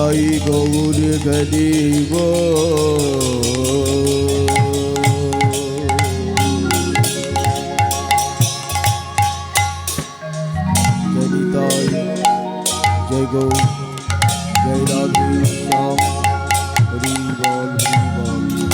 নিতাই গৌর গরিব জয় নিতাই জয় গৌর জয় রাধে শ্যাম হরি বল হরি বল।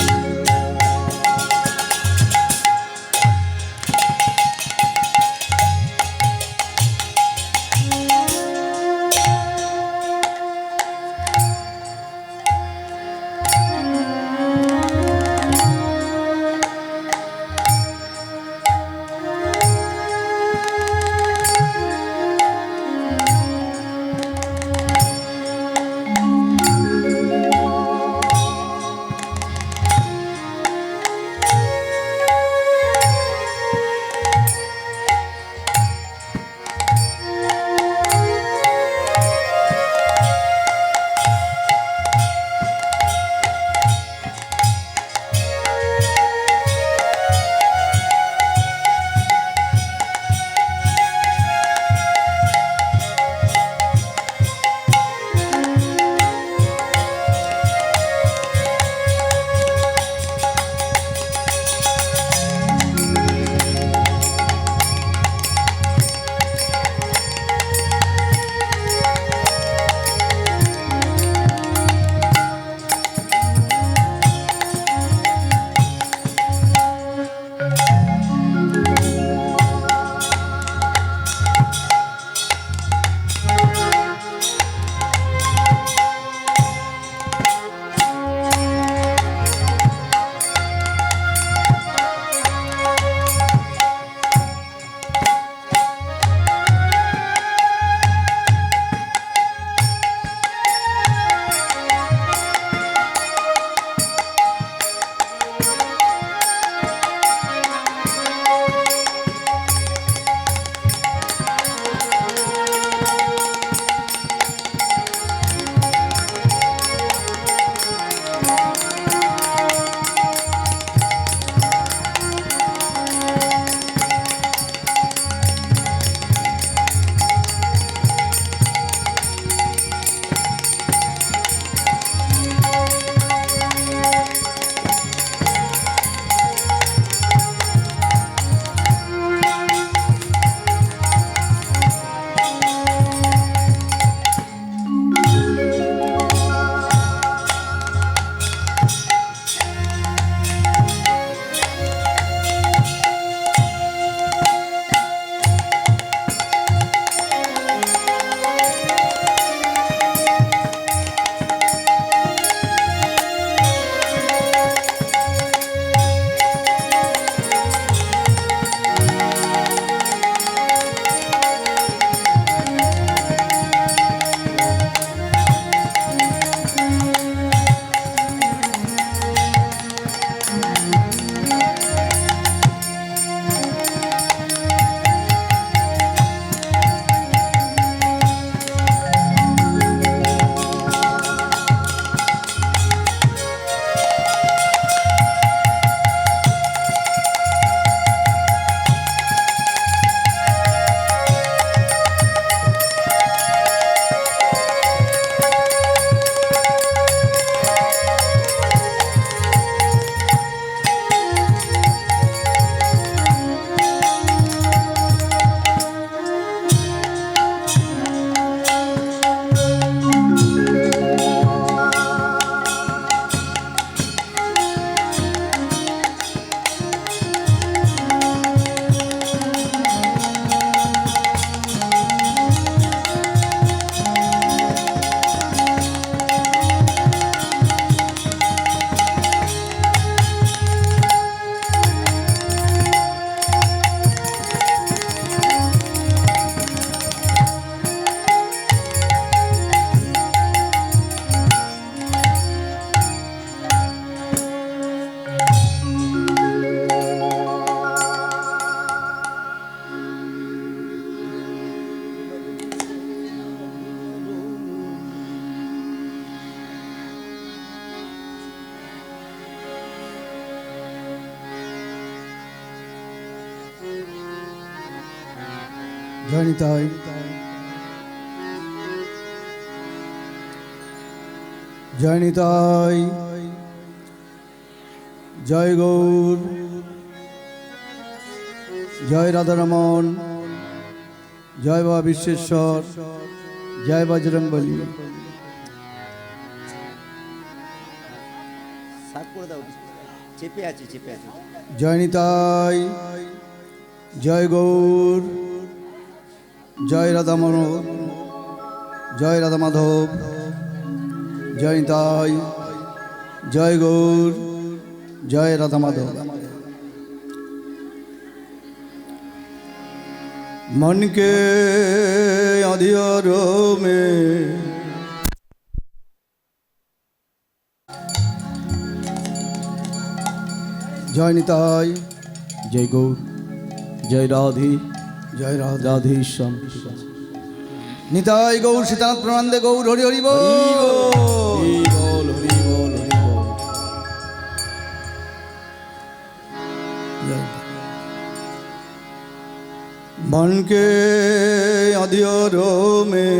জয় নিতাই। জয় নিতাই, জয় গৌর, জয় রাধারমন, জয় বাবা বিশ্বেশ্বর, জয় বজরংবলী। জয় নিতাই, জয় গৌর, জয় রাধামন, জয় রাধা মাধব, জয় নিতাই, জয় গৌর, জয় রাধা মাধব। मन के अंधियारों में जय निताई, जय गौर, जय राधे, जय राधे श्याम। निताई गौर सीतानाथ प्रणांदे गौर, हरि हरि बोल, हरि बोल, हरि बोल, हरि बोल। मन के अंधियारों में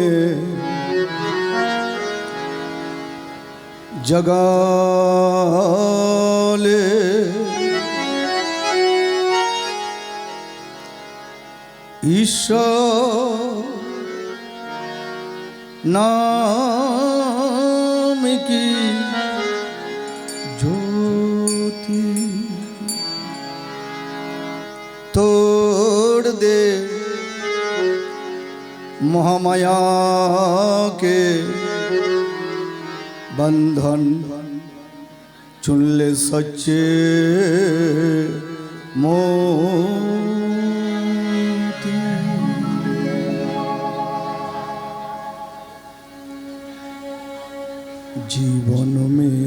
जगा ले ईश्वर नाम की ज्योति तोड़ दे मोहमाया के बंधन, चुन ले सच्चे मोती। जीवन में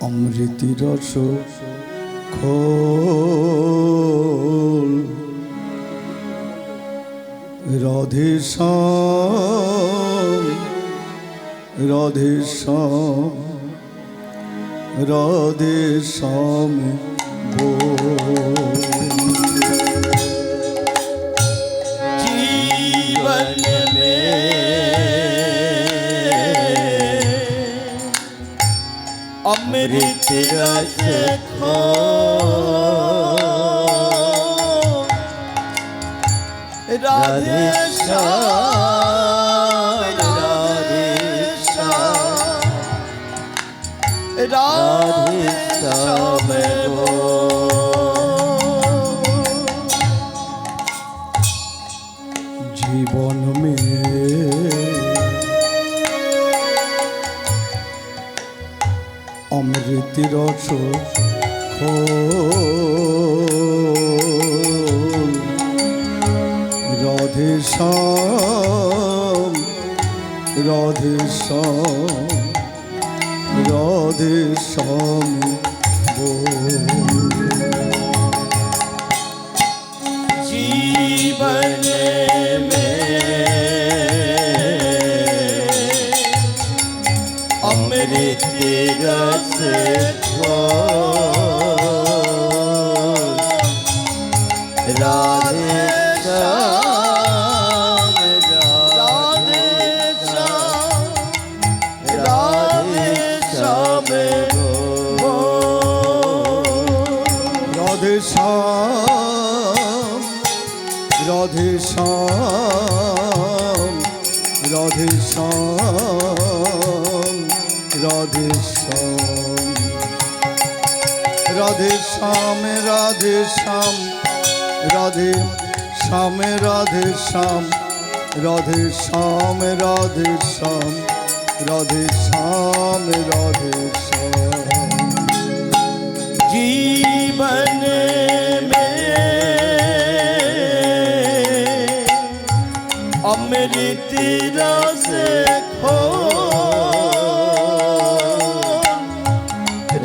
अमृत रस खोल, राधे श्याम, राधे श्याम, राधे श्याम बोल। जीवन में अमृत रस खोल, राधे श्याम, राधे श्याम, राधे श्याम जीवन में अमृत रस खोल, राधे श्याम, राधे श्याम, राधे श्याम बोल। जीवन में अमृत रस खोल, राधे श्याम, राधे श्याम, राधे श्याम बोल। राधे श्याम, राधे श्याम, राधे श्याम, राधे श्याम, राधे श्याम, राधे श्याम, राधे श्याम, राधे श्याम, राधे श्याम, राधे श्याम, राधे श्याम, राधे श्याम। जीवन में अमृत रस खोल,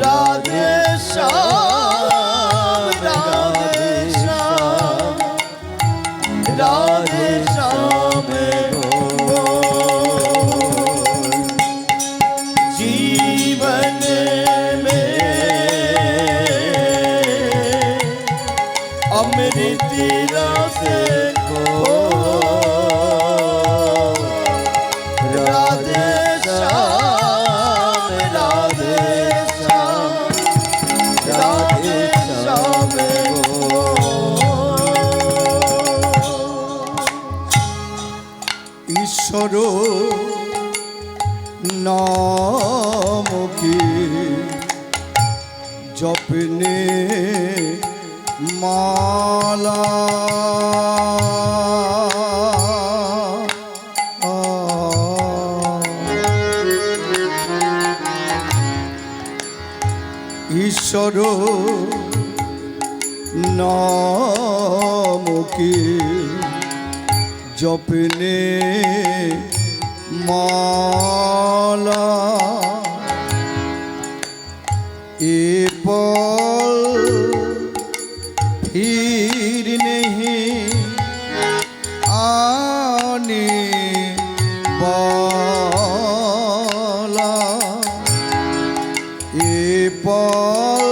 राधे श्याम, राधे श्याम, राधे श्याम बोल। जीवन में अमृत रस खोल, ঈশ্বর নাম কি জপনে মালা ঈশ্বর নাম কি জপনে মালা এ পল फिर नहीं आने वाला ये पल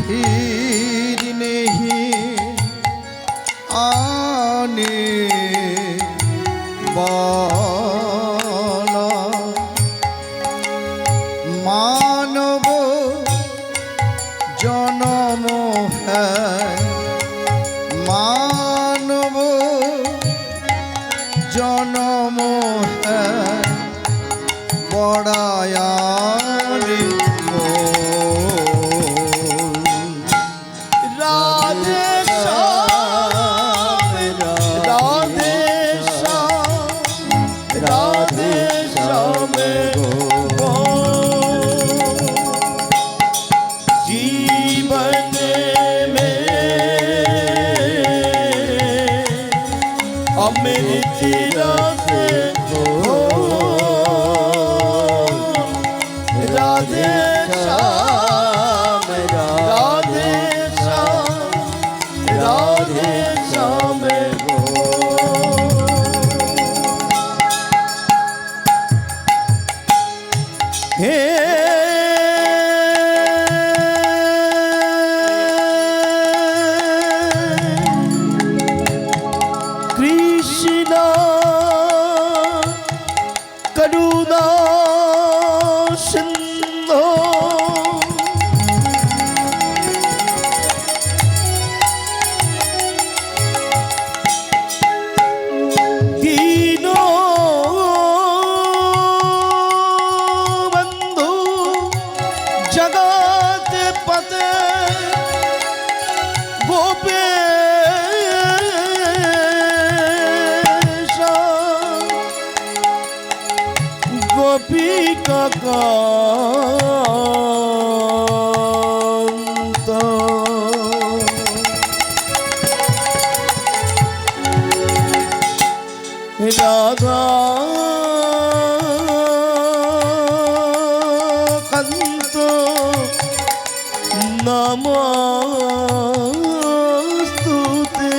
फिर नहीं आने वाला मानव जन्म है मानव जन्म है बड़ायानी राधे श्याम राधे श्याम राधे श्याम गो जीवन में अमृत रस हो राधे श्याम राधे श्याम राधे श्याम गो हे कृष्ण करुणा सिंधु दीनो बंधु जगत पते गोपेश गोपिका कांत राधा कांत नमस्तुते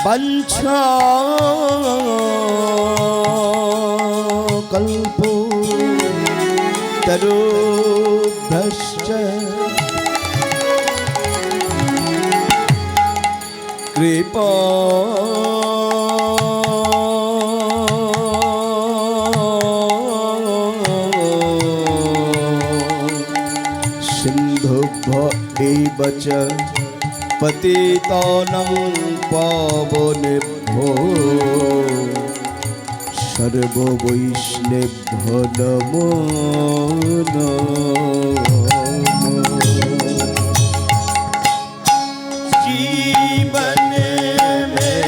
वंशा कल्पो तरुभ्यश्च कृपा सिन्धुभ्य च पतितानं पावनेभ्यो सर्ववैष्णवेभ्यो नमो नमः जीवन में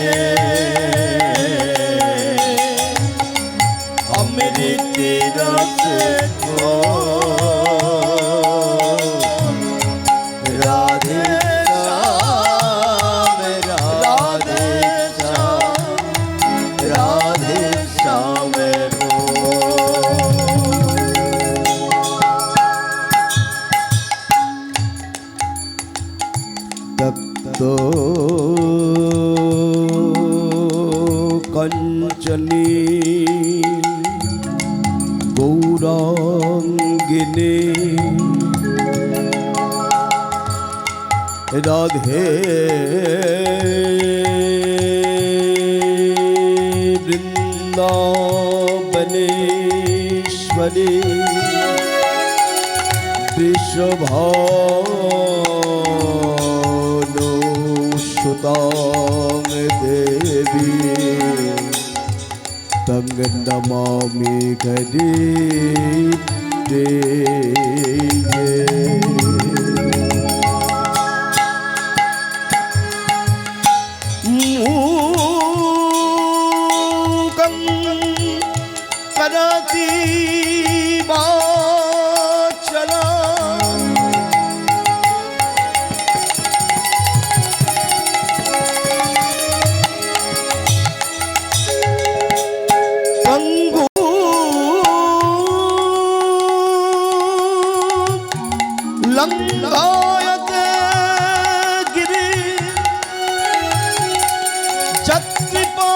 अमृत रस हो राधे श्याम राधे श्याम राधे श्याम तप्तो कंचनी गौरांगिनी राधे वृंदावनेश्वरी वृषभानुसुते सुतां देवी तं नमामि हरि मूकं करोति वाचलं पङ्गुं लङ्घयते गिरिं यत्कृपा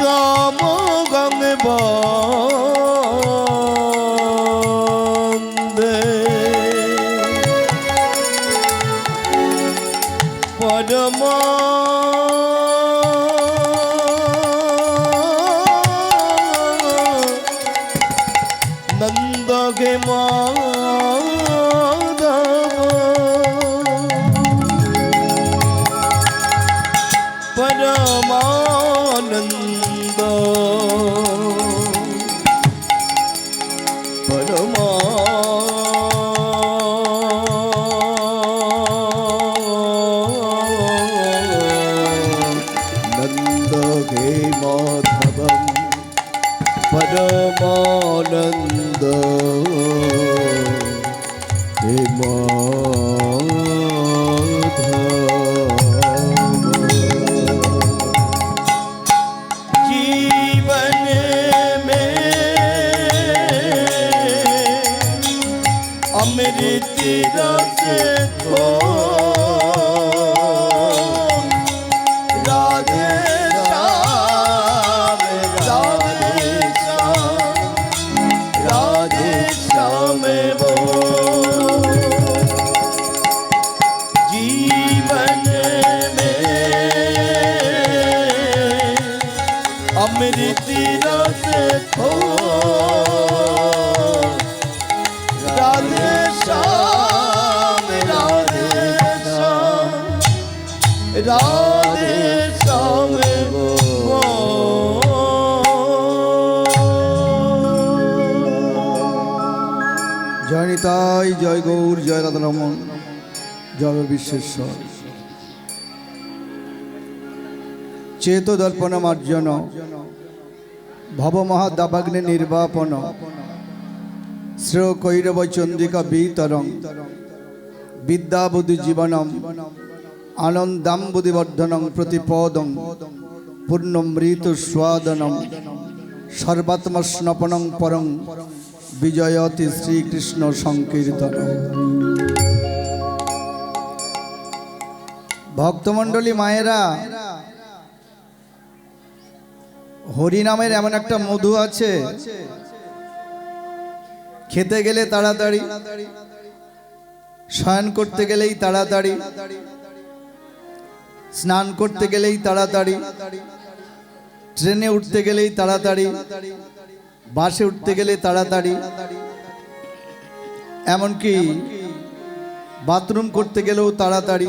तमोगं वन्दे नंदगे माधव परमानंद नंदगे माधवं परमानंद हे जीवन में अमृत रस को राधे श्याम राधे श्याम राधे श्याम वो जीवन में अमृत रस खो राधे श्याम राधे श्याम राधे श्याम वो জয় নিতাই, জয় গৌর, জয় রাধারমন, জয় বিশ্বেশ্বর। চেত দর্পণ মার্জন ভব মহাদাবাগ্নে নির্বাপন শ্রেয় কৈরব চন্দ্রিকা বিতরং বিদ্যাবুদ্ধি জীবনম আনন্দাম্বুধিবর্ধনং প্রতিপদং পূর্ণমৃত স্বাদনম সর্বাত্মস্নপনং পরং বিজয়তি শ্রীকৃষ্ণ সংকীর্তন। ভক্তমণ্ডলী মায়েরা, হরি নামের এমন একটা মধু আছে, খেতে গেলে তাড়াতাড়ি, শয়ন করতে গেলেই তাড়াতাড়ি, স্নান করতে গেলেই তাড়াতাড়ি, ট্রেনে উঠতে গেলেই তাড়াতাড়ি, বাসে উঠতে গেলে তাড়াতাড়ি, এমনকি বাথরুম করতে গেলেও তাড়াতাড়ি।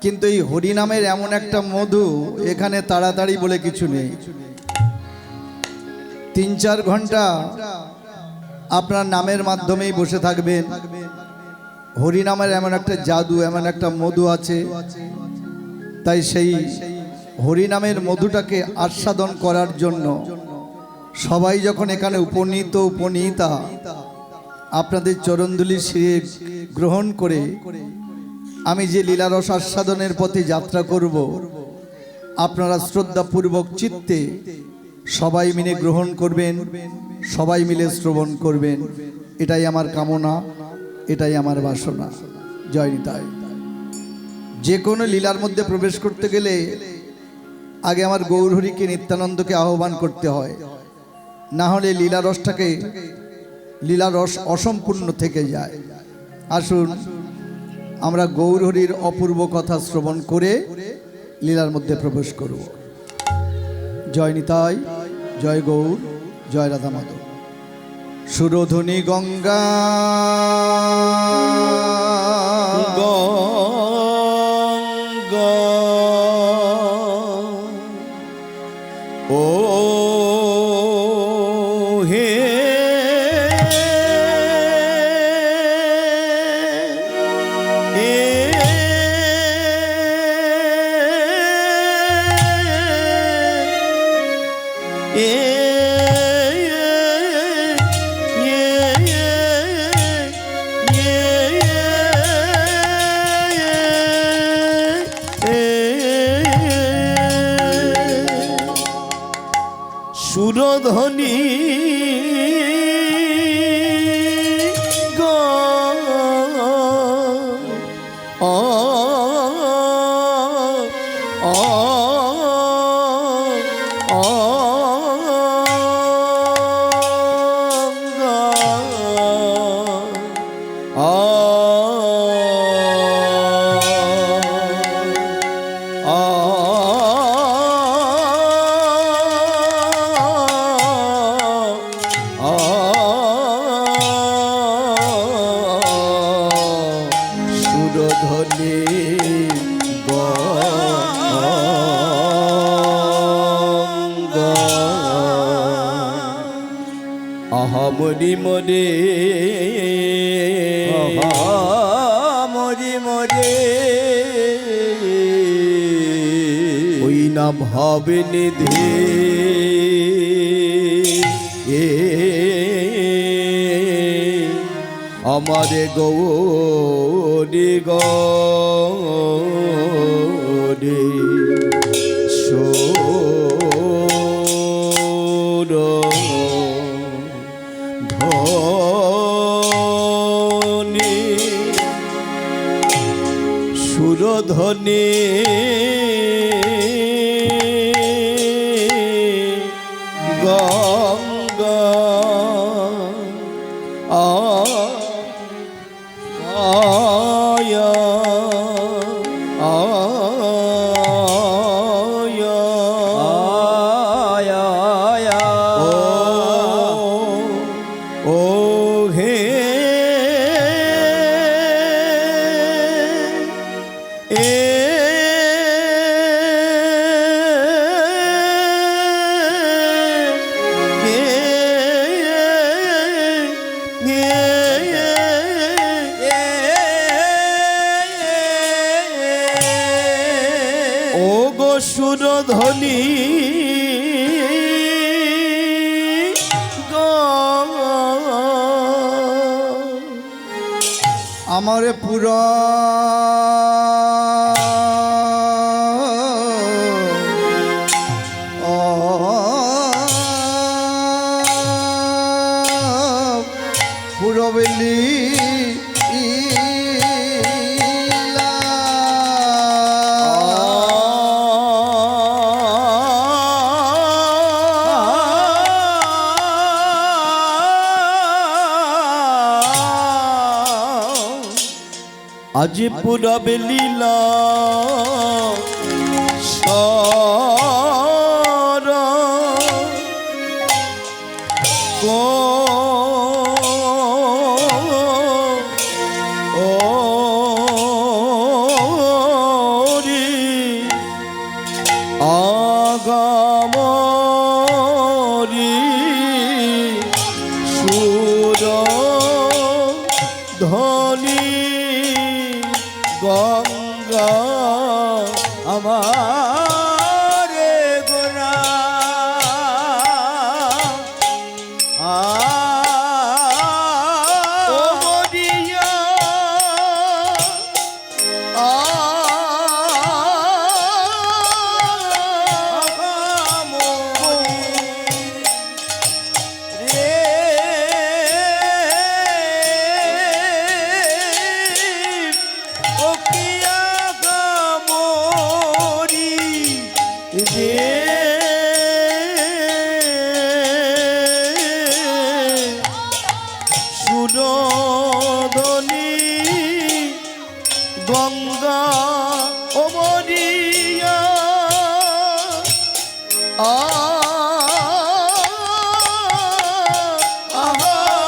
কিন্তু এই হরি নামের এমন একটা মধু, এখানে তাড়াতাড়ি বলে কিছু নেই। 3-4 ঘন্টা আপনার নামের মাধ্যমেই বসে থাকবেন। হরি নামের এমন একটা জাদু, এমন একটা মধু আছে। তাই সেই হরি নামের মধুটাকে আস্বাদন করার জন্য সবাই যখন এখানে উপনীত উপনীতা আপনাদের চরণধুলি শিরে গ্রহণ করে আমি যে লীলারস আস্বাদনের পথে যাত্রা করব, আপনারা শ্রদ্ধাপূর্বক চিত্তে সবাই মিলে গ্রহণ করবেন, সবাই মিলে শ্রবণ করবেন। এটাই আমার কামনা, এটাই আমার বাসনা। জয় নিতাই। যে কোনো লীলার মধ্যে প্রবেশ করতে গেলে আগে আমার গৌরহরিকে, নিত্যানন্দকে আহ্বান করতে হয়, না হলে লীলারস অসম্পূর্ণ থেকে যায়। আসুন আমরা গৌরহরির অপূর্ব কথা শ্রবণ করে লীলার মধ্যে প্রবেশ করব। জয় নিতাই, জয় গৌর, জয় রাধা মাধব। সুরধুনী গঙ্গা গঙ্গা ও হে সুরধ্বনি সুরধ্বনি গঙ্গা আহামরি মরে মরি মরে ওই নাম হবে নিধে আমারে গৌরী গৌরী সোর ধনি সুরধ্বনি গঙ্গা আয়া আয়া আয়া ও হে ও গো সুরধ্বনি আমারে পুরা পুরবেলি আজ পুরবে লীলা সারা আগামরি সুর ধনি গঙ্গা আমার গোরা ও মরিয়া সুরধ্বনি গঙ্গা ও মরিয়া আহা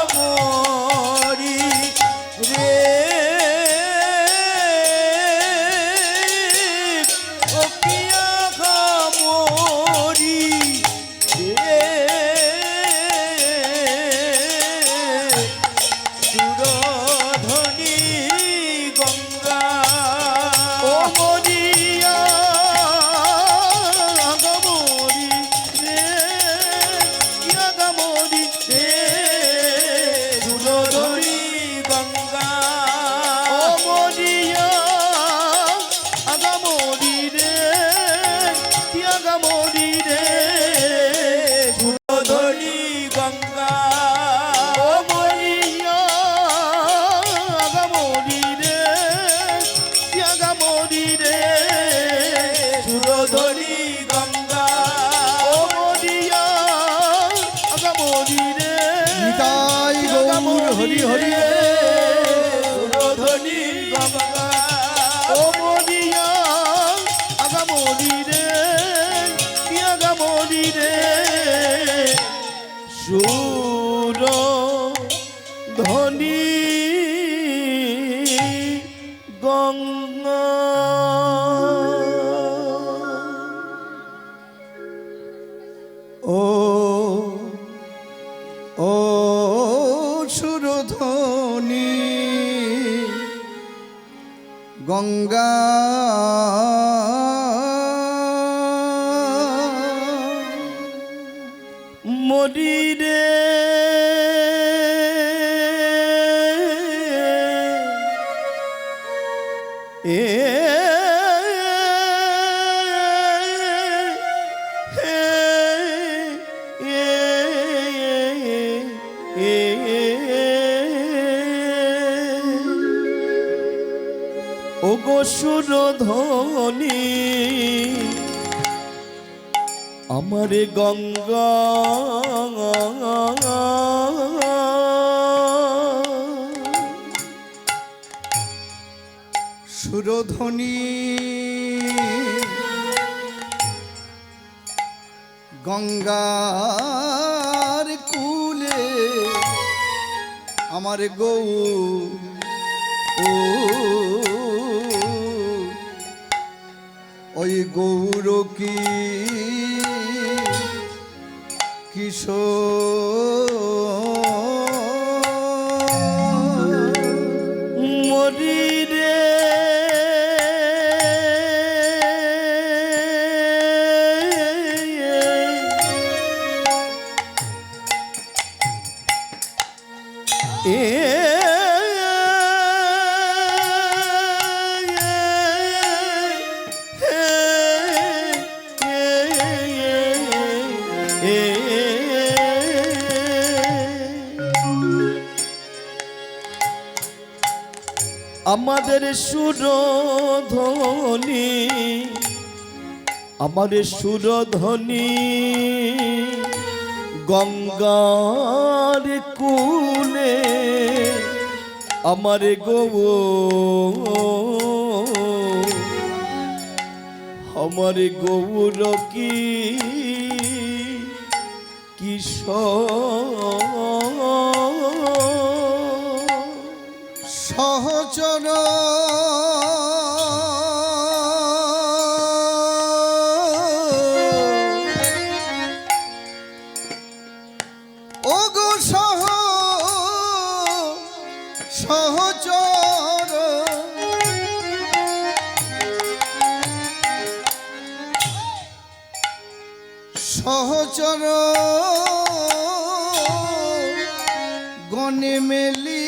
ত্যাগমরি রে সুরধনি গঙ্গা ও মরিয়া আগমরি রে ত্যাগমরি রে সুরধনি গঙ্গা ও মরিয়া আগমরি রে নিতাই গৌর হরি হরি সুরধনি গঙ্গা ও মরিয়া আগামরি রে কি আগামরি রে সুর ধনি গঙ্গা ও ও সুরধ্বনি গঙ্গা মরি রে এ ও গো সুরধনি আমার গঙ্গা সুরধ্বনি গঙ্গার কুলে আমার গৌ ও ওই গৌর কি কিশোর মরি রে আমাদের সুরধ্বনি আমাদের সুরধ্বনি গঙ্গার কুলে আমার গৌ আমার গৌর কি কিশোর সহচর ও গো সহচর সহচর গণে মেলি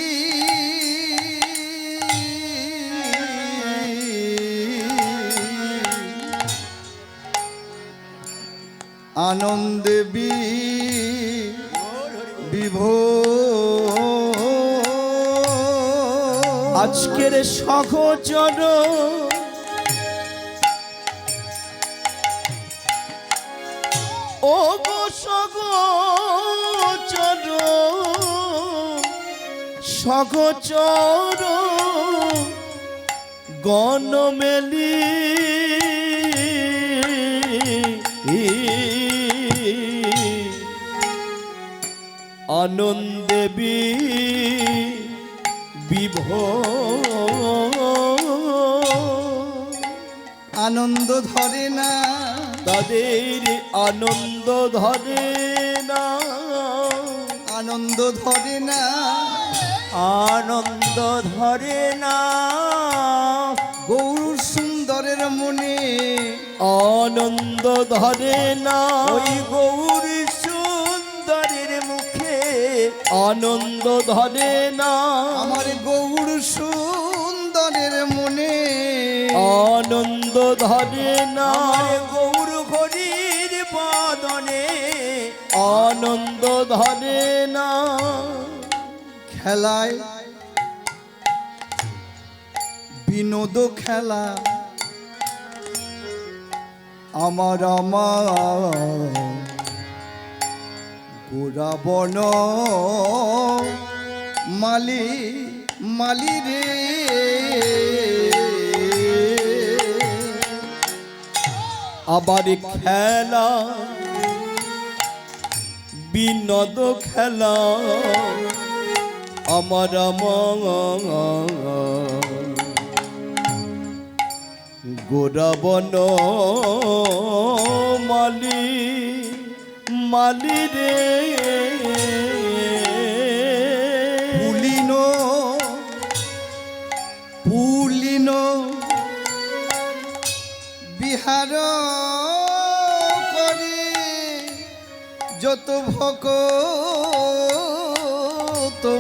আনন্দে বিভোর আজকের সহচর ও গো সহচর সহচর গণমেলি আনন্দে বিভোর আনন্দ ধরে না তাদের আনন্দ ধরে না আনন্দ ধরে না আনন্দ ধরে না গৌর সুন্দরের মনে আনন্দ ধরে না ওই গৌর সুন্দরের মুখে আনন্দ ধরে না আমার গৌর সুন্দরের মনে আনন্দ ধরে না গৌর হরি আনন্দ ধরে না খেলায় বিনোদ খেলা আমার গোরা বন মালি মালি রে আবার খেলা বিনোদ খেলা আমার গোরা বন মালি মালি রে পুলিনো পুলিনো বিহার করে যত ভক্ত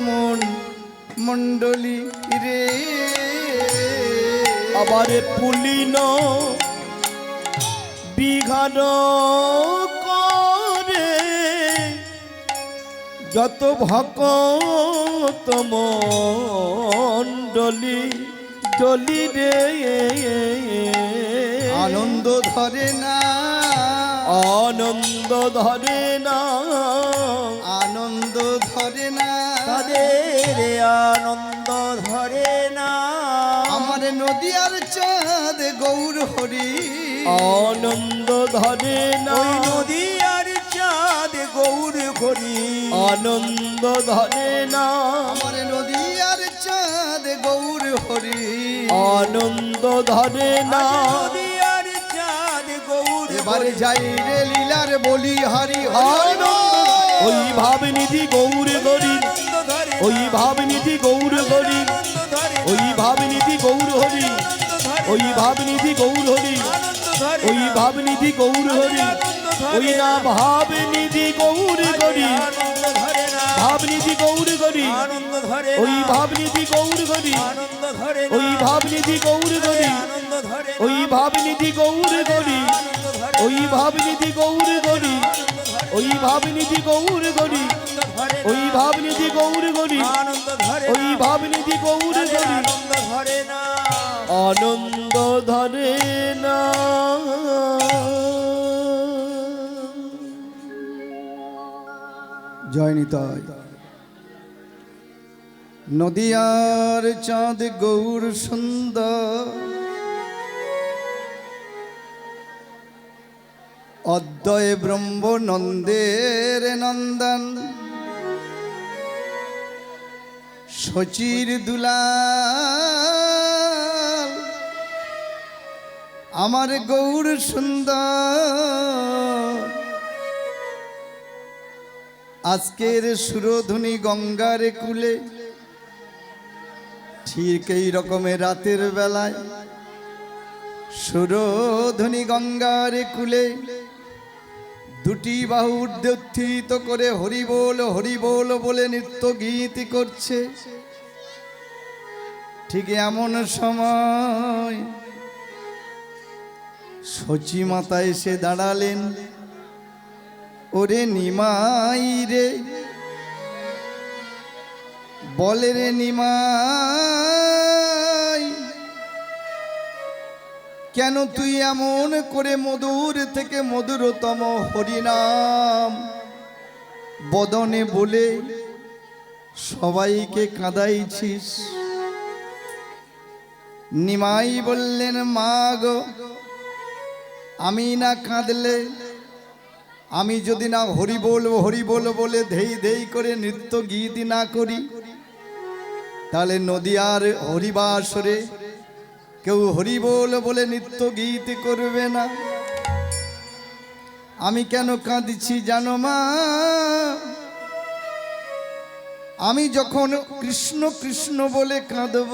মন মণ্ডলী রে আবার পুলিন বিঘার করে যত ভক্ত মণ্ডলী ডলি রে আনন্দ ধরে না আনন্দ ধরে না আনন্দ ধরে না তাদের আনন্দ ধরে না আমার নদীয়ার চাঁদ গৌর হরি আনন্দ ধরে না নদী আর চাঁদ গৌর করি আনন্দ ধরে না আমার নদীয়ার চাঁদ গৌর হরি আনন্দ ধরে না নদী আর চাঁদ গৌর এবারে যাই রে লীলার বলি হরি আনন্দ ওই ভাবনিধি গৌর গরি ওই ভাবনিধি গৌর গরি ওই ভাবনিধি গৌর হরি ওই ভাবনিধি গৌর হরি ওই ভাবনিধি গৌর হরি ওই না ভাবনিধি গৌর গরি ভাবনিধি গৌর গরি আনন্দ ধরে ওই ভাবনিধি গৌর গরি আনন্দ ধরে ওই ভাবনিধি গৌর গরি আনন্দ ধরে ওই ভাবনিধি গৌর গরি ওই ভাবনিধি গৌর গরি ওই ভাবনিধি গৌর গরি ওই ভাবনিধি গৌর গরি আনন্দ ধরে ওই ভাবনিধি গৌর গরি আনন্দ ধরে না আনন্দ ধরে না জয় নিতাই নদীয়ার চাঁদ গৌর সুন্দর অদ্বয় ব্রহ্ম নন্দের নন্দন শচীর দুলাল আমার গৌর সুন্দর আজকের সুরধ্বনি গঙ্গার কুলে ঠিক এই রকমের রাতের বেলায় সুরধ্বনি গঙ্গার কুলে দুটি বাহু উদ্ধৃত করে হরি বল বলে নৃত্য গীত করছে। ঠিক এমন সময় সচী মাতা এসে দাঁড়ালেন। ওরে নিমাই রে, বলে রে নিমাই, কেন তুই এমন করে মধুর থেকে মধুরতম হরিনাম বদনে বলে সবাইকে কাঁদাইছিস? নিমাই বললেন, মা গো, আমি না কাঁদলে, আমি যদি না হরি বল বলে ধেই ধেই করে নৃত্য গীত না করি, তাহলে নদীয়ার হরিবাসরে কেউ হরি বলে নৃত্য গীত করবে না। আমি কেন কাঁদছি জানো মা? আমি যখন কৃষ্ণ কৃষ্ণ বলে কাঁদব,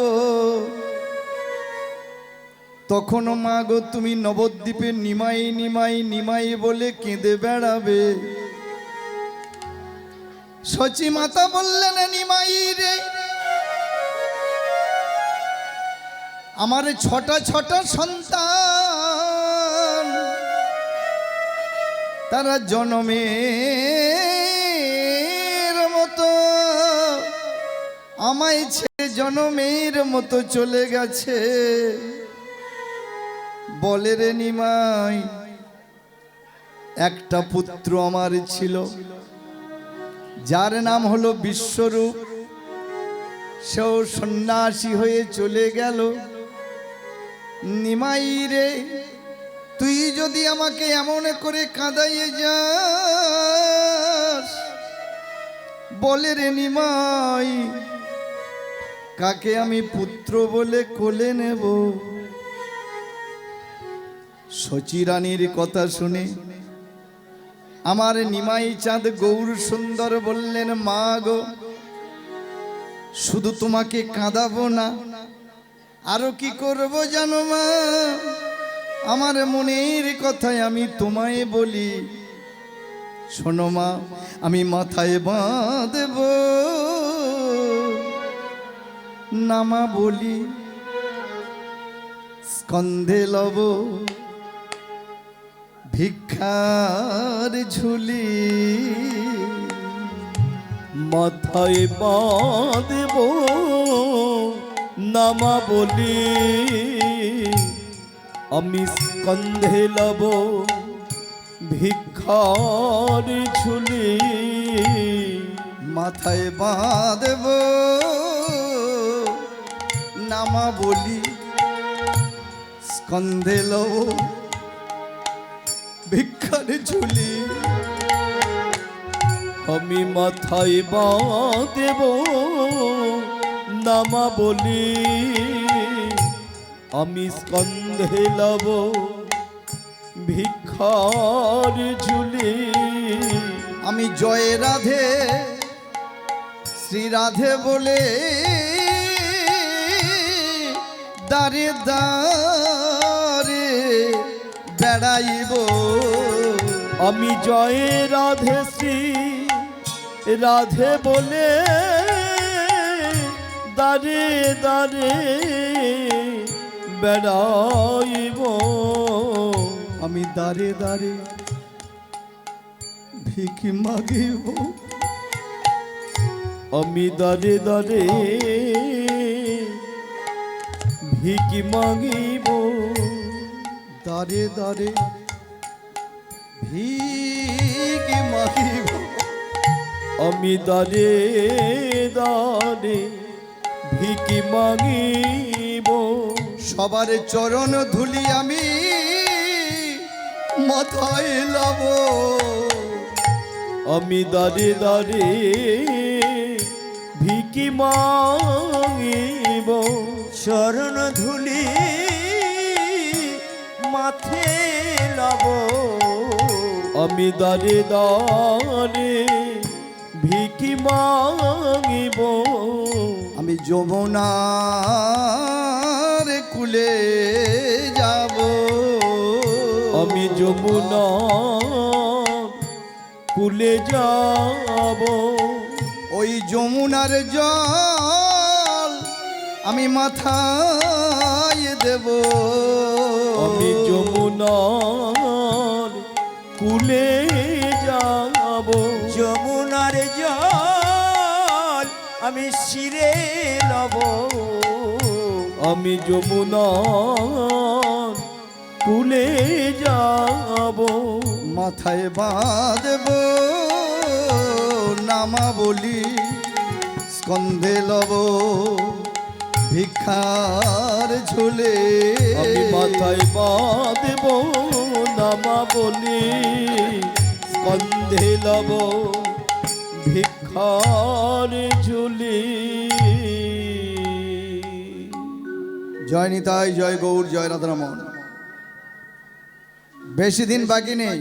তখনও মা গো তুমি নবদ্বীপে নিমাই নিমাই নিমাই বলে কেঁদে বেড়াবে। সচী মাতা বললেন, নিমাই রে, আমার ছটা সন্তান, তারা জনমের মতো আমায় ছেড়ে জনমের মতো চলে গেছে। বলে রে নিমাই, একটা পুত্র আমার ছিল, যার নাম হলো বিশ্বরূপ। সেও সন্ন্যাসী হয়ে চলে গেল। নিমাই রে, তুই যদি আমাকে এমন করে কাঁদাইয়ে যাস, বলে রে নিমাই, কাকে আমি পুত্র বলে কোলে নেব? শচী রানীর কথা শুনে আমার নিমাই চাঁদ গৌর সুন্দর বললেন, মা গো, শুধু তোমাকে কাঁদাবো না, আরো কি করব জানো মা? আমার মনের কথায় আমি তোমায় বলি, শোনো মা, আমি মাথায় বাঁধব নামা বলি, স্কন্ধে লব ভিক্ষার ঝুলি। মাথায় বাঁধব নামা বলি, আমি স্কন্ধে লব ভিক্ষার ঝুলি। মাথায় বাঁধব নামা বলি, স্কন্ধে লব ভিক্ষার ঝুলি। আমি মাথায় বাঁধব নামা বলি, আমি স্কন্ধে লব ভিক্ষার ঝুলি। আমি জয় রাধে শ্রী রাধে বলে দাঁড়ে দাঁড়ে বেড়াইব। আমি জয় রাধে শ্রী রাধে বলে দাঁড়ে দাঁড়ে বেড়াইব। আমি দাঁড়ে দাঁড়ে ভিক মাগিব। আমি দাঁড়ে দাঁড়ে ভিক মাগিব। দাঁড়ে দাঁড়ে ভিক মাগিব। আমি দাঁড়ে দাঁড়ে ভিক মাগিব। সবার চরণ ধুলি আমি মাথায় লাব। আমি দাঁড়ে দাঁড়ে ভিক মাগিব। চরণ ধুলি মাথে লব। আমি দাঁড়ে দাঁড়ে ভিক মাগিব। আমি যমুনার কুলে যাব। আমি যমুনা কুলে যাব। ওই যমুনার জল আমি মাথায় দেব। আমি যমুনার কুলে যাব। যমুনার জল আমি শিরে লব। আমি যমুনার কুলে যাব। মাথায় বাঁধব নামা বলি, স্কন্ধে লব ভিক্ষার ঝুলে। আমি মাথায় বাঁধব নামা বলি, স্কন্ধে লব ভিক্ষার ঝুলি। জয় নিতাই, জয় গৌর, জয় রাধারমণ। বেশি দিন বাকি নেই।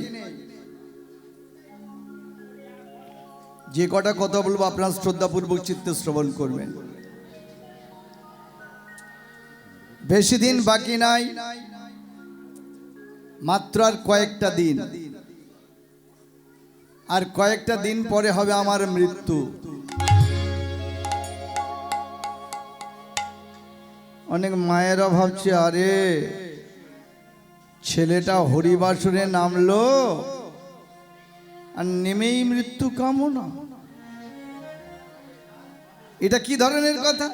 যে কটা কথা বলবো আপনার শ্রদ্ধাপূর্বক চিত্তে শ্রবণ করবেন। বেশি দিন বাকি নাই, মাত্র আর কয়েকটা দিন। আর কয়েকটা দিন পরে হবে আমার মৃত্যু। অনেক মায়েরা ভাবছে, আরে ছেলেটা হরিবাসরে নামলো, আর নেমেই মৃত্যু কামনা। এটা কি ধরনের কথা?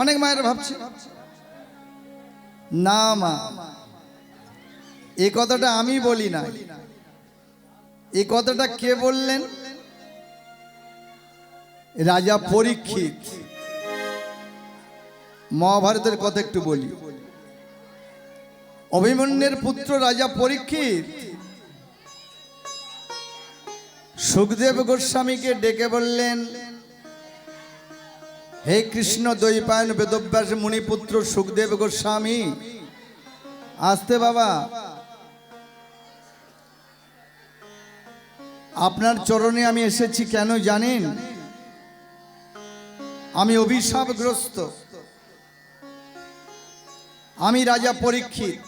অনেক মায়েরা ভাবছে না মা, এই কথাটা আমি বলি না। এই কথাটা কে বললেন? রাজা পরীক্ষিত। মহাভারতের কথা একটু বলি। অভিমন্যুর পুত্র রাজা পরীক্ষিত সুখদেব গোস্বামীকে ডেকে বললেন, হে কৃষ্ণ দ্বৈপায়ন বেদব্যাস মুনিপুত্র সুখদেব গোস্বামী, আসতে বাবা, আপনার চরণে আমি এসেছি কেন জানেন? আমি অভিশাপগ্রস্ত। আমি রাজা পরীক্ষিত,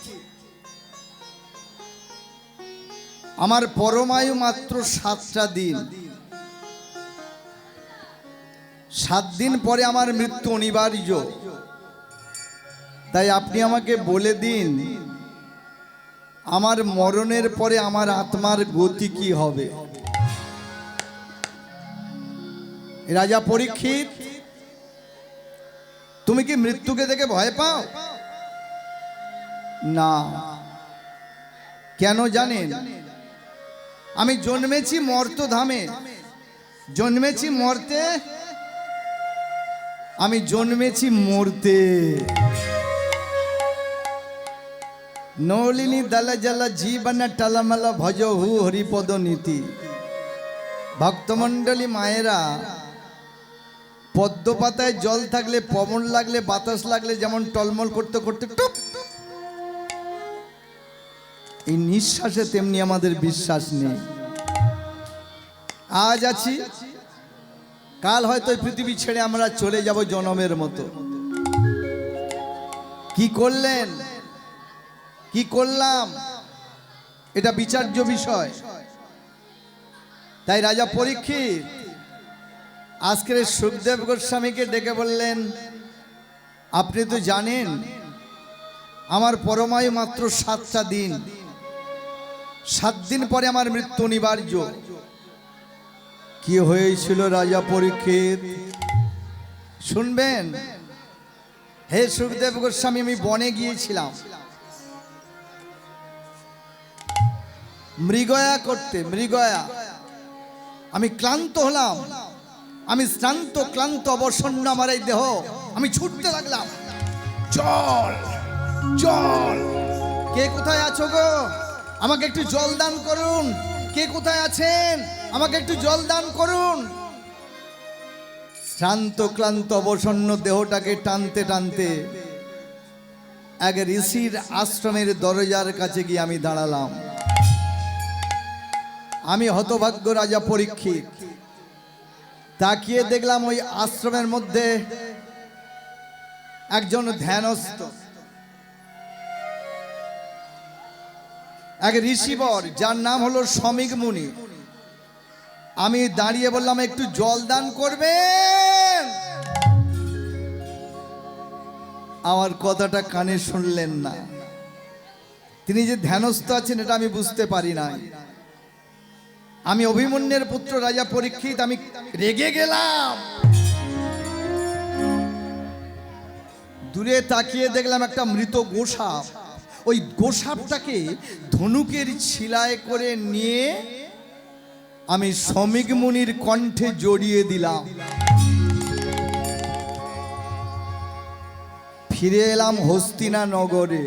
আমার পরমায়ু মাত্র 7টা দিন। 7 দিন পরে আমার মৃত্যু অনিবার্য। তাই আপনি আমাকে বলে দিন, আমার মরণের পরে আমার আত্মার গতি কি হবে? রাজা পরীক্ষিত, তুমি কি মৃত্যুকে দেখে ভয় পাও? না। কেন জানেন? আমি জন্মেছি মর্তধামে, জন্মেছি মর্তে, আমি জন্মেছি মরতে। নলিনী দল জল জীবন টলমল ভজহু হরিপদ নীতি। ভক্তমণ্ডলী মায়েরা, পদ্ম পাতায় জল থাকলে, পবন লাগলে, বাতাস লাগলে যেমন টলমল করতে করতে টুপ, এই নিঃশ্বাসে তেমনি আমাদের বিশ্বাস নেই। আজ আছি, কাল হয়তো পৃথিবী ছেড়ে আমরা চলে যাব জনমের মতো। কি করলেন, কি করলাম, এটা বিচার্য বিষয়। তাই রাজা পরীক্ষিত আজকের সুখদেব গোস্বামীকে ডেকে বললেন, আপনি তো জানেন আমার পরমায়ু মাত্র 7টা দিন। 7 দিন পরে আমার মৃত্যু অনিবার্য। কি হয়েছিল রাজা পরীক্ষিত শুনবেন? হে সুখদেব গোস্বামী, আমি বনে গিয়েছিলাম মৃগয়া করতে। মৃগয়া, আমি ক্লান্ত হলাম, আমি শ্রান্ত ক্লান্ত অবসন্ন আমার এই দেহ, আমি ছুটতে লাগলাম। জল জল, কে কোথায় আছো গো? আমাকে একটু জল দান করুন। কে কোথায় আছেন? আমাকে একটু জল দান করুন। শ্রান্ত ক্লান্ত অবসন্ন দেহটাকে টানতে টানতে এক ঋষির আশ্রমের দরজার কাছে গিয়ে আমি দাঁড়ালাম। আমি হতভাগ্য রাজা পরীক্ষিত। তাকিয়ে দেখলাম ওই আশ্রমের মধ্যে একজন ধ্যানস্থ, এক ঋষিবর, যার নাম হলো শমিক মুনি। আমি দাঁড়িয়ে বললাম, একটু জল দান করবেন? আমার কথাটা কানে শুনলেন না। তিনি যে ধ্যানস্থ আছেন এটা আমি বুঝতে পারি না। আমি অভিমন্যুর পুত্র রাজা পরীক্ষিত, আমি রেগে গেলাম। দূরে তাকিয়ে দেখলাম একটা মৃত গোসাপ। ওই গোসাপটাকে ধনুকের ছিলায় করে নিয়ে আমি শমিক মুনির কণ্ঠে জড়িয়ে দিলাম। ফিরে এলাম হস্তিনা নগরে।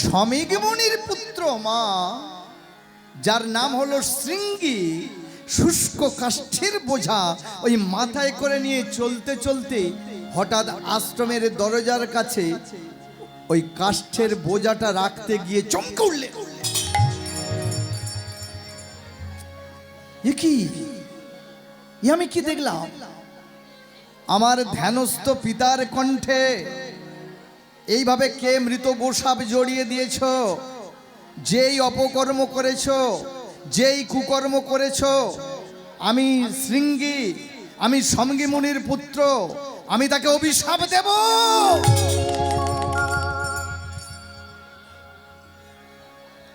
শমিক মুনির পুত্র মা, যার নাম হলো শৃঙ্গী, শুষ্ক কাষ্ঠের বোঝা ওই মাথায় করে নিয়ে চলতে চলতে হঠাৎ আশ্রমের দরজার কাছে ওই কাষ্ঠের বোঝাটা রাখতে গিয়ে চমকে উঠলে। আমি কি দেখলাম? আমার ধ্যানস্থ পিতার কণ্ঠে এইভাবে কে মৃত গোসাপ জড়িয়ে দিয়েছ? যেই অপকর্ম করেছ, যেই কুকর্ম করেছ, আমি শৃঙ্গী, আমি শমগী মুনির পুত্র, আমি তাকে অভিশাপ দেব।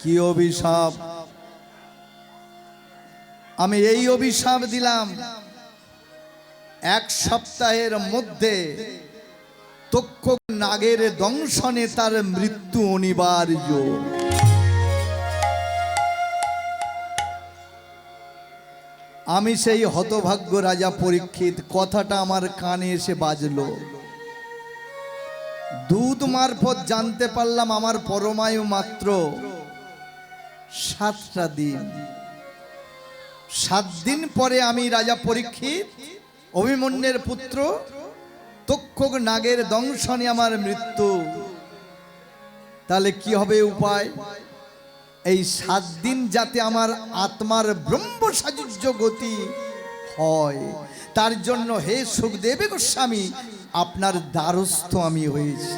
কি অভিশাপ? আমি এই অভিশাপ দিলাম, 1 সপ্তাহের মধ্যে তক্ষক নাগের দংশনে তার মৃত্যু অনিবার্য। আমি সেই হতভাগ্য রাজা পরীক্ষিত, কথাটা আমার কানে এসে বাজলো। দূত মারফত জানতে পারলাম আমার পরমায়ু মাত্র 7টা দিন। 7 দিন পরে আমি রাজা পরীক্ষিত, অভিমন্যুর পুত্র, তক্ষক নাগের দংশনে আমার মৃত্যু। তাহলে কি হবে উপায়? এই 7 দিন যাতে আমার আত্মার ব্রহ্ম সাযুজ্য গতি হয়, তার জন্য হে সুখদেব গোস্বামী আপনার দ্বারস্থ আমি হয়েছি।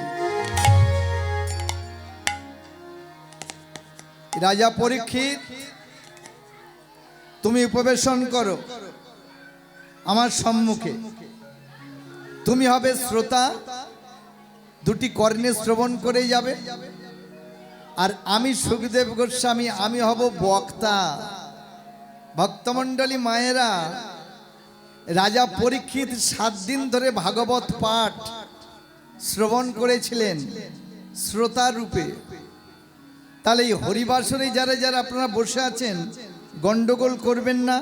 রাজা পরীক্ষিত, তুমি উপবেশন করো আমার সম্মুখে। তুমি হবে শ্রোতা, 2টি কর্ণে শ্রবণ করে যাবে। আর আমি সুখদেব গোস্বামী, আমি হব বক্তা। ভক্তমণ্ডলী মায়েরা, রাজা পরীক্ষিত 7 দিন ধরে ভাগবত পাঠ শ্রবণ করেছিলেন শ্রোতা রূপে। তাহলে এই হরিবাসরে যারা যারা আপনারা বসে আছেন, গন্ডগোল করবেন না।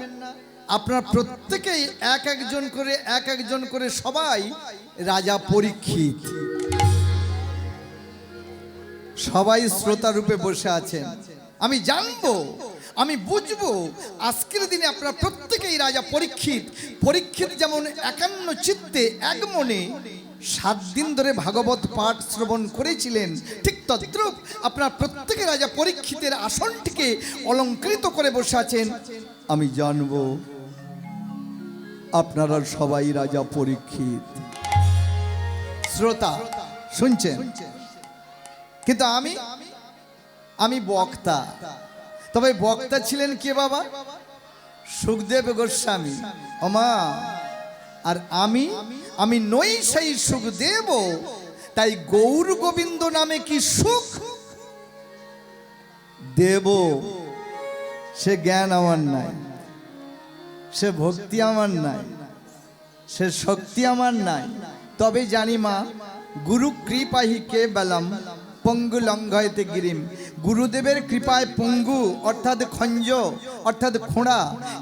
আপনারা প্রত্যেকেই এক একজন করে সবাই রাজা পরীক্ষিত, সবাই শ্রোতা রূপে বসে আছেন। আমি জানবো, আমি বুঝবো, আজকের দিনে আপনারা প্রত্যেকেই রাজা পরীক্ষিত। পরীক্ষিত যেমন 51 চিত্তে এক মনে 7 দিন ধরে ভাগবত পাঠ শ্রবণ করেছিলেন, ঠিক তদ্রূপ আপনারা প্রত্যেকে রাজা পরীক্ষিতের আসনটিকে অলঙ্কৃত করে বসে আছেন। আমি জানবো আপনারা সবাই রাজা পরীক্ষিত শ্রোতা, শুনছেন। কিন্তু আমি বক্তা। তবে বক্তা ছিলেন কে বাবা? সুখদেব গোস্বামী। ওমা, আর আমি নই সেই সুখদেব, তাই গৌর গোবিন্দ নামে কি সুখ দেব, সে জ্ঞান আমার নাই, সে ভক্তি আমার নাই, সে শক্তি আমার নাই। তবে জানি মা, গুরু কৃপাহি কে বলম পঙ্গু লঙ্ঘয়তে গিরিম। গুরুদেবের কৃপায় পঙ্গু অর্থাৎ খঞ্জ অর্থাৎ খোঁড়া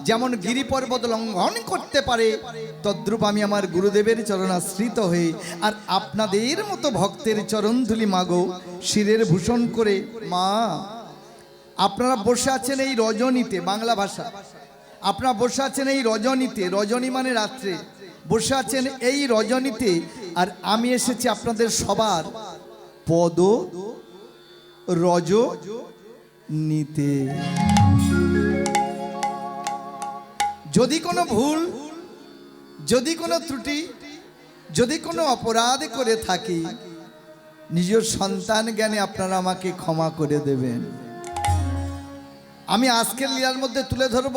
যেমন গিরি পর্বত লঙ্ঘন করতে পারে, তদ্রূপ আমি আমার গুরুদেবের চরণাশ্রিত হয়ে আর আপনাদের মতো ভক্তের চরণধুলি মাগো শিরের ভূষণ করে। মা, আপনারা বসে আছেন এই রজনীতে, বাংলা ভাষা, আপনারা বসে আছেন এই রজনীতে, রজনী মানে রাত্রে, বসে আছেন এই রজনীতে। আর আমি এসেছি আপনাদের সবার পদ রজ নিতে। যদি কোনো ভুল, যদি কোনো ত্রুটি, যদি কোনো অপরাধ করে থাকি, নিজের সন্তান জ্ঞানে আপনারা আমাকে ক্ষমা করে দেবেন। আমি আজকের লীলার মধ্যে তুলে ধরব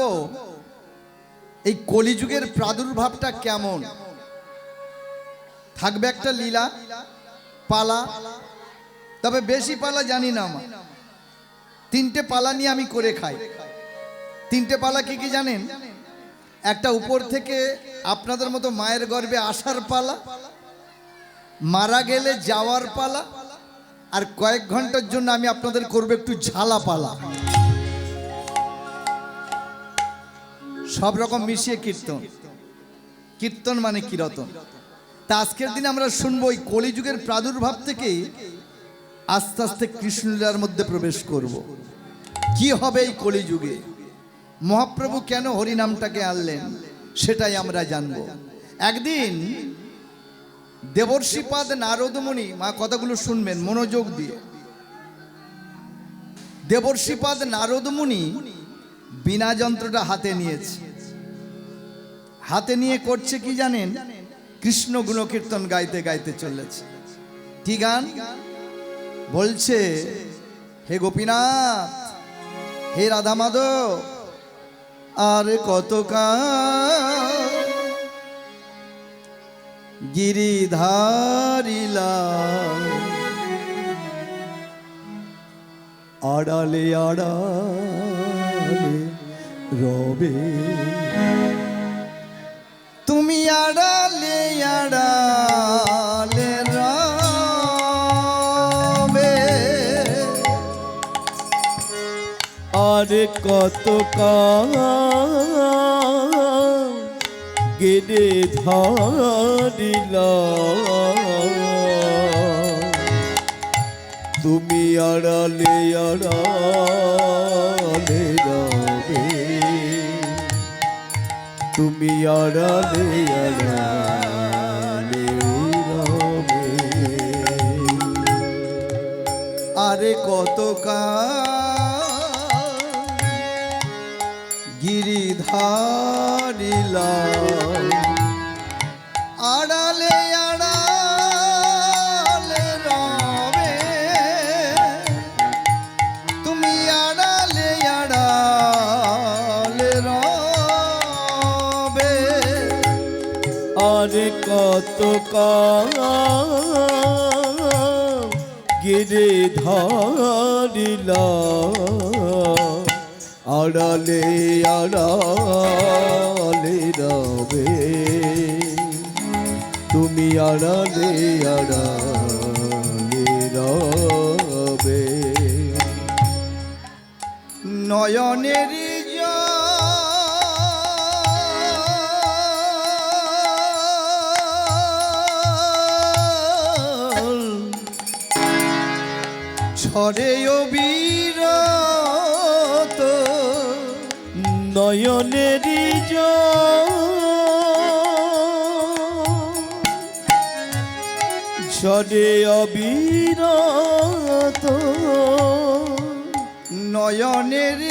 এই কলিযুগের প্রাদুর্ভাবটা কেমন। থাকবে একটা লীলা পালা, তবে বেশি পালা জানি না আমার। 3টে পালা নিয়ে আমি করে খাই। 3টে পালা কি কি জানেন? একটা উপর থেকে আপনাদের মতো মায়ের গর্ভে আসার পালা, মারা গেলে যাওয়ার পালা, আর কয়েক ঘন্টার জন্য আমি আপনাদের করব একটু ঝালা পালা। সব রকম মিশিয়ে কীর্তন। কীর্তন মানে কীর্তন। তা আজকের দিনে আমরা শুনবো এই কলিযুগের প্রাদুর্ভাব থেকে আস্তে আস্তে কৃষ্ণলীলার মধ্যে প্রবেশ করব। কি হবে এই কলিযুগে, মহাপ্রভু কেন হরিনামটাকে আনলেন সেটাই আমরা জানবো। একদিন দেবর্ষিপাদ নারদমুনি, মা কথাগুলো শুনবেন মনোযোগ দিয়ে। দেবর্ষিপাদ নারদমুনি বিনা যন্ত্রটা হাতে নিয়েছে। হাতে নিয়ে করছে কি জানেন? কৃষ্ণ গুণকীর্তন গাইতে গাইতে চলেছে। কি গান বলছে? হে গোপীনাথ, হে রাধা মাধব, আর কত গিরিধারিলা আড়ালে আড়ালে রবে, তুমি আড়ালে আড়ালে রবে। আর কত কাল গেড়ে ধরিলা, তুমি আড়ালে আড়ালে রবে, তুমি আড়ালে আড়ালে রবে। আরে কত গিরিধারিলা, আড়ালে আড়ালে রবে, তুমি আড়ালে আড়ালে রবে। আর কত কাল গিরে ধরিলা, আড়ালে আড়ালে রবে, তুমি আড়ালে আড়ালে রবে। নয়নের ছড়ে অবিরত, নয়নেরি ঝরে অবিরত, নয়নের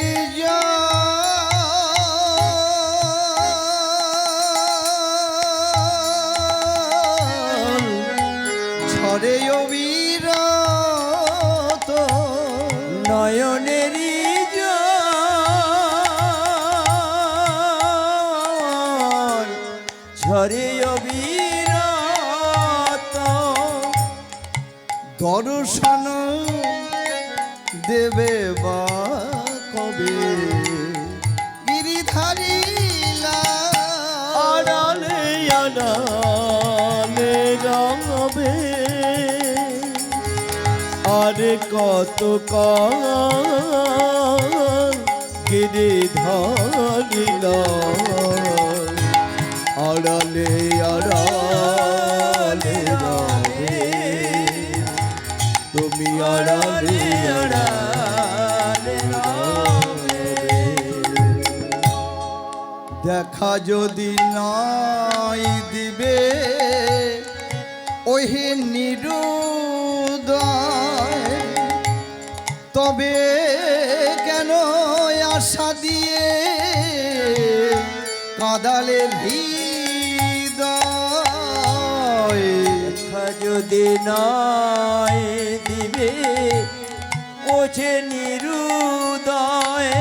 ছড়ে অবিরত, নয়নেরি ঝরে অবিরত, দর্শন দেবে বা কবে, গিরিধারিলা আড়ালে আড়ালে রবে। আর কত কাল গিরে ধরিলা, আড়ালে আড়ালে রবে, তুমি আড়ালে আড়ালে রবে। দেখা যদি নাই দিবে ওহে নিরুদয়, তবে কেন আশা দিয়ে কাঁদালে হৃদয়। যদি নয় দিবে ওছে নিরুদয়,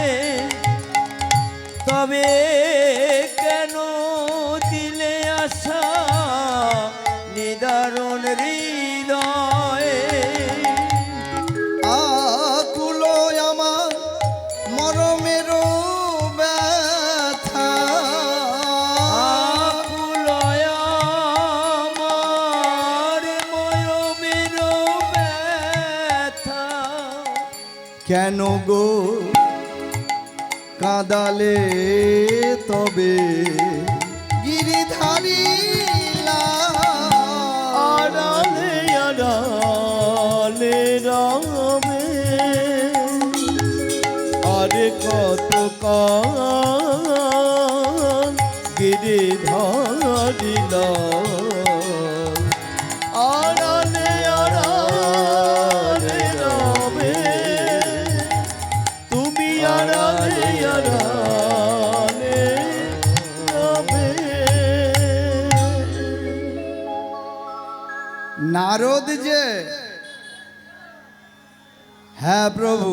তবে কেন দিলে আশা নিদারুণ হৃদয়ে। আকুল আমার মরমের ব্যথা, আকুল আমার মরমের ব্যথা, কেন গো কাঁদালে তবে গিরিধারিলা, আড়ালে আড়ালে রবে। আর কত কাল গিরে ধরিলা, আড়ালে আড়ালে রবে, তুমি আড়ালে আড়ালে রবে। নারদ যে, হ্যাঁ প্রভু,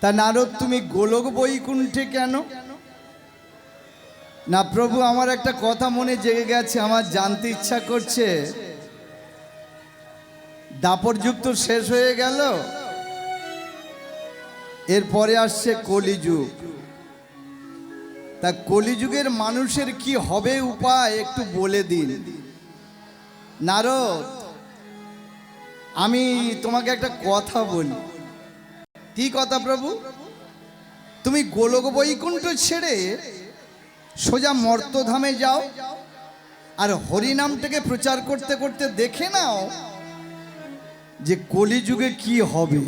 তা নারদ তুমি গোলক বৈকুণ্ঠে কেন? না প্রভু, আমার একটা কথা মনে জেগে গেছে, আমার জানতে ইচ্ছা করছে। দাপর যুগ তো শেষ হয়ে গেল, এরপরে আসছে কলিযুগ। তা কলিযুগের মানুষের কি হবে উপায় একটু বলে দিন। নারদ, আমি তোমাকে একটা কথা বলি। কি কথা প্রভু? তুমি গোলক বৈকুণ্ঠ ছেড়ে সোজা মর্তধামে যাও, আর হরিনামটাকে প্রচার করতে করতে দেখে নাও যে কলিযুগে কি হবে।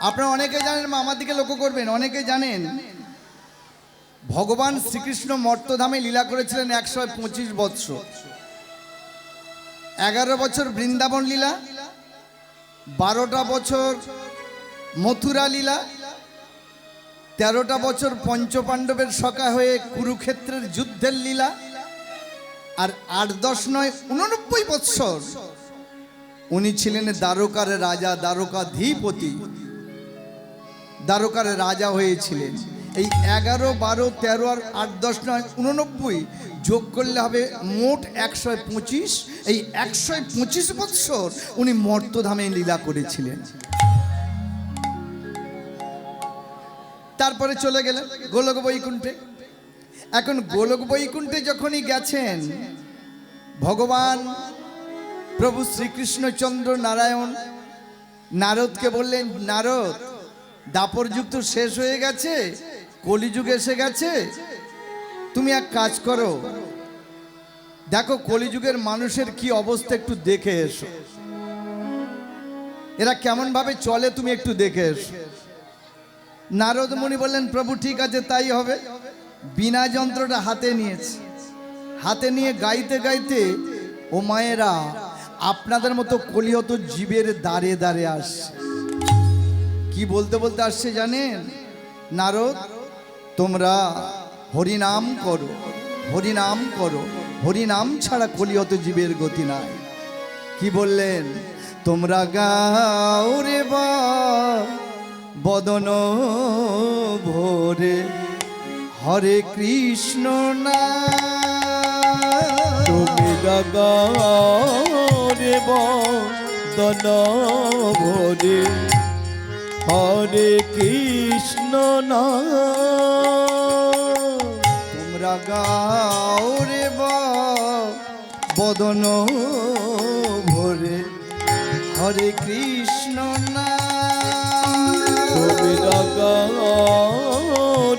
আপনারা অনেকে জানেন, মা আমার দিকে লক্ষ্য করবেন, অনেকে জানেন ভগবান শ্রীকৃষ্ণ মর্তধামে লীলা করেছিলেন 125 বৎসর। 11 বছর বৃন্দাবন লীলা, 12টা বছর মথুরা লীলা, 13টা বছর পঞ্চপাণ্ডবের সখা হয়ে কুরুক্ষেত্রের যুদ্ধের লীলা, আর 8, 10, 9, 89 বৎসর উনি ছিলেন দ্বারকার রাজা, দ্বারকাধীপতি, দ্বারকার রাজা হয়েছিলেন। এই 11, 12, 13 আর 8, 10, 9, 89 যোগ করলে হবে মোট 125। এই 125 বৎসর উনি মর্তধামে লীলা করেছিলেন। তারপরে চলে গেলেন গোলক বৈকুণ্ঠে। এখন গোলক বৈকুণ্ঠে যখনই গেছেন, ভগবান প্রভু শ্রীকৃষ্ণচন্দ্র নারায়ণ নারদকে বললেন, নারদ, দাপর যুগ তো শেষ হয়ে গেছে, কলিযুগ এসে গেছে, তুমি এক কাজ করো, দেখো কলিযুগের মানুষের কি অবস্থা, একটু দেখে এসো, এরা কেমন ভাবে চলে তুমি একটু দেখে এসো। নারদ মুনি বললেন, প্রভু ঠিক আছে, তাই হবে। বিনা যন্ত্রটা হাতে নিয়েছে, হাতে নিয়ে গাইতে গাইতে ও মায়েরা আপনাদের মতো কলিহত জীবের দ্বারে দ্বারে আসছে। কি বলতে বলতে আসছে জানেন? নারদ, তোমরা হরিনাম করো, হরিনাম করো, হরিনাম ছাড়া কলিহত জীবের গতি নাই। কি বললেন? তোমরা গাও রে বা বদন ভোরে হরে কৃষ্ণ নাম। তুমি রে বদন ভোরে হরে কৃষ্ণ নাম। তোমরা গাও রে বা বদন ভোরে হরে কৃষ্ণ নাম। তুমি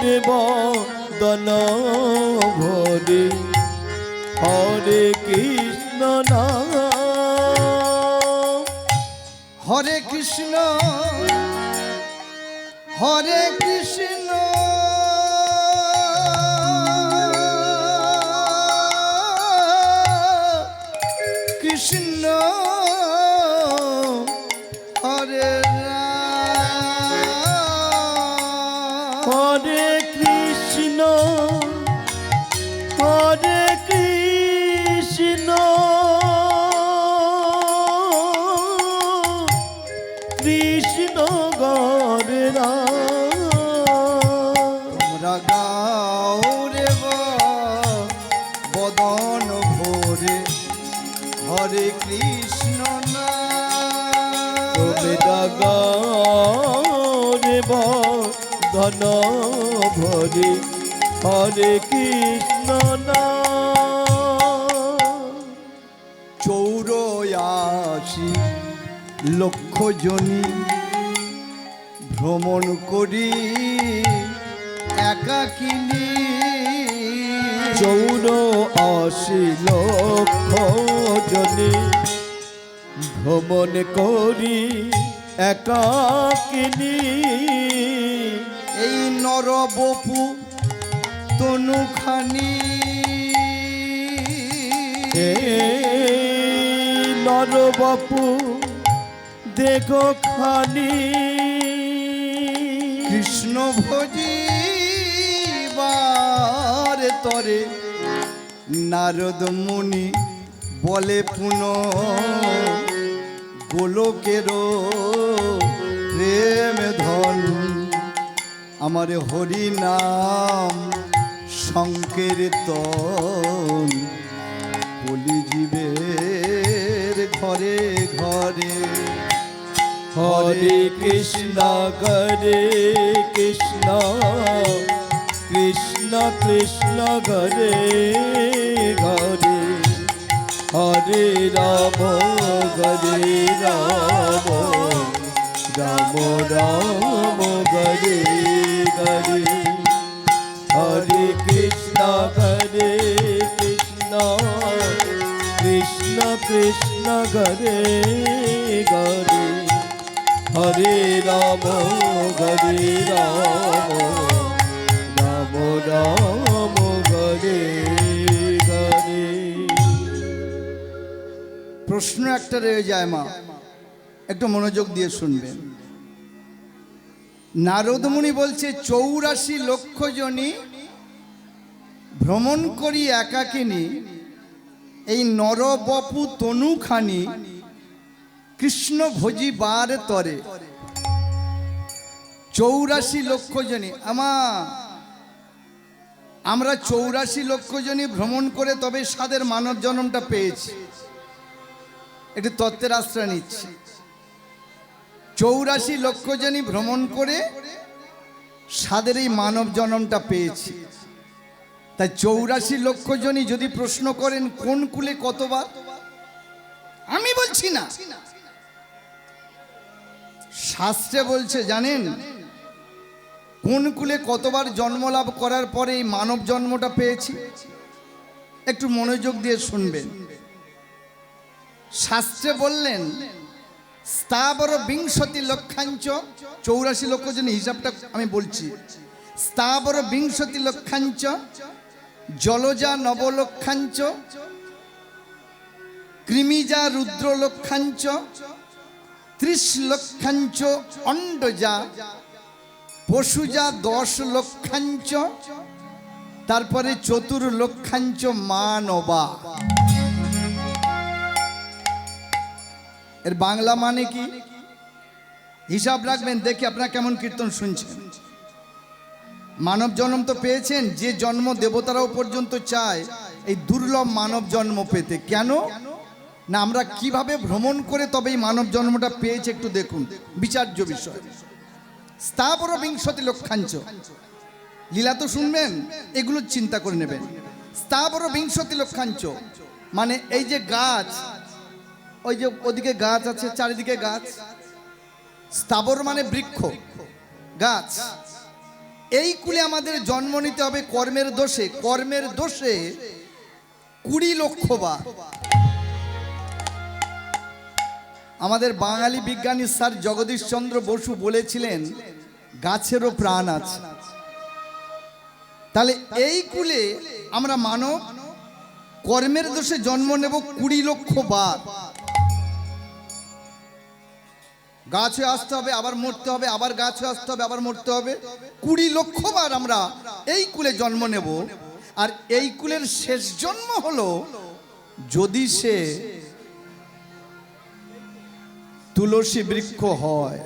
রে বদন ভোরে হরে কৃষ্ণ নাম। হরে কৃষ্ণ, হরে কৃষ্ণ, কৃষ্ণ হরে রাম। হরে কৃষ্ণ, হরে কৃষ্ণ, কৃষ্ণ হরে রাম। তোমরা গাও রে বদন ভোরে হরে কৃষ্ণ নাম। তুমি রে বদন ভোরে হরে কৃষ্ণ নাম। 84 লক্ষ জনি ভ্রমণ করি একাকিনী। 84 লক্ষ জনে ভ্রমণ করি একাকিনী। এই নরবপু তনুখানি, নরবাপু দেখো খানি। কৃষ্ণ ভজিবার তরে নারদ মুনি বলে পুন গোলকের প্রেম ধন। আমার হরি নাম সংকীর্তন কলিজীবের ঘরে ঘরে। হরে কৃষ্ণ কৃষ্ণ কৃষ্ণ হরে হরে হরে রাম রাম রাম রাম হরে হরে হরে কৃষ্ণ কৃষ্ণ কৃষ্ণ হরে হরে হরে রাম রাম রাম হরে হরে। প্রশ্ন একটা রয়ে যায় মা, একটু মনোযোগ দিয়ে শুনবেন। নারদমুনি বলছে 84 লক্ষ জনই ভ্রমণ করি একাকিনী, এই নরবপু তনুখানি কৃষ্ণ ভোজি বার তরে। 84 লক্ষ জনই আমরা 84 লক্ষ জনই ভ্রমণ করে তবে সাদের মানব জন্মটা পেয়েছি। একটু তত্ত্বের আশ্রয় নিচ্ছি। 84 লক্ষ জনই ভ্রমণ করে সাদের এই মানব জন্মটা পেয়েছি। তাই 84 লক্ষ জনই যদি প্রশ্ন করেন কোন কুলে কতবার, আমি বলছি না, শাস্ত্রে বলছে জানেন কোন কুলে কতবার জন্ম লাভ করার পরে এই মানব জন্মটা পেয়েছি। একটু মনোযোগ দিয়ে শুনবেন। শাস্ত্রে বললেন স্থাবর বিংশতি লক্ষাঞ্চ, 84 লক্ষ জন হিসাবটা আমি বলছি। স্থাবর বিংশতি লক্ষাঞ্চ, জলজা নবলক্ষাঞ্চ, কৃমিজা রুদ্র লক্ষাঞ্চ, 30 লক্ষাঞ্চ অন্ডজা, পশুজা 10 লক্ষাঞ্চ, তারপরে 4 লক্ষাঞ্চ মানবা। এর বাংলা মানে কি হিসাব রাখবেন, দেখি আপনারা কেমন কীর্তন শুনছেন। মানব জন্ম তো পেয়েছেন, যে জন্ম দেবতারাও পর্যন্ত চায় এই দুর্লভ মানব জন্ম পেতে। কেন না, আমরা কিভাবে ভ্রমণ করে তবে এই মানব জন্মটা পেয়েছে একটু দেখুন, বিচার্য বিষয়। স্থাবর বিংশতি লক্ষাঞ্চ, লীলা তো শুনবেন, এগুলো চিন্তা করে নেবেন। স্থাবর বিংশতি লক্ষাঞ্চ মানে এই যে গাছ, ওই যে ওদিকে গাছ আছে, চারিদিকে গাছ। স্থাবর মানে বৃক্ষ, গাছ। এই কুলে আমাদের জন্ম নিতে হবে কর্মের দোষে। কর্মের দোষে 20 লক্ষ বার। আমাদের বাঙালি বিজ্ঞানী স্যার জগদীশ চন্দ্র বসু বলেছিলেন গাছেরও প্রাণ আছে। তাহলে এই কুলে আমরা মানব কর্মের দোষে জন্ম নেব 20 লক্ষ বার। গাছ হয়ে আসতে হবে, আবার মরতে হবে, আবার গাছ হয়ে আসতে হবে, আবার মরতে হবে। 20 লক্ষ বার আমরা এই কুলে জন্ম নেব। আর এই কুলের শেষ জন্ম হলো যদি সে তুলসী বৃক্ষ হয়,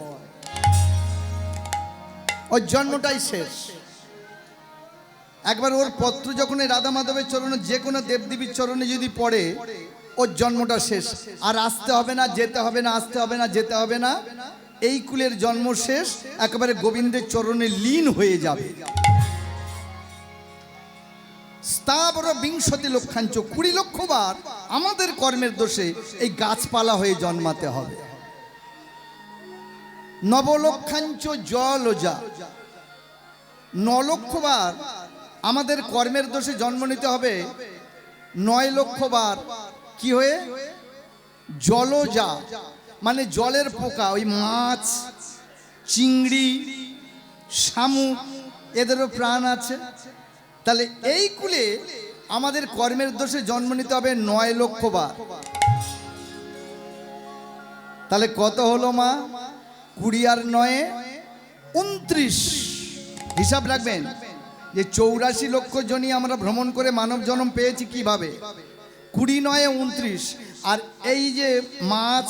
ওর জন্মটাই শেষ। একবার ওর পত্র যখন রাধা মাধবের চরণে, যে কোনো দেবদেবীর চরণে যদি পড়ে, ওর জন্মটা শেষ। আর আসতে হবে না, যেতে হবে না, আসতে হবে না, যেতে হবে না। এই কুলের জন্ম শেষ, একেবারে গোবিন্দের চরণে লীন হয়ে যাবে। স্থাবর বিংশতি লক্ষাঞ্চ, 20 লক্ষ বার আমাদের কর্মের দোষে এই গাছপালা হয়ে জন্মাতে হবে। নবলক্ষাঞ্চ জলজা, 9 লক্ষ বার আমাদের কর্মের দোষে জন্ম নিতে হবে। 9 লক্ষ বার কি হয়ে জলজা মানে জলের পোকা, ওই মাছ, চিংড়ি, শামুক, এদেরও প্রাণ আছে। তাহলে এই কুলে আমাদের কর্মের দোষে জন্ম নিতে হবে 9 লক্ষ বার। তাহলে কত হলো মা? 20 আর 9 29। হিসাব রাখবেন যে 84 লক্ষ জনই আমরা ভ্রমণ করে মানব জন্ম পেয়েছি কিভাবে। 20 9 29। আর এই যে মাছ,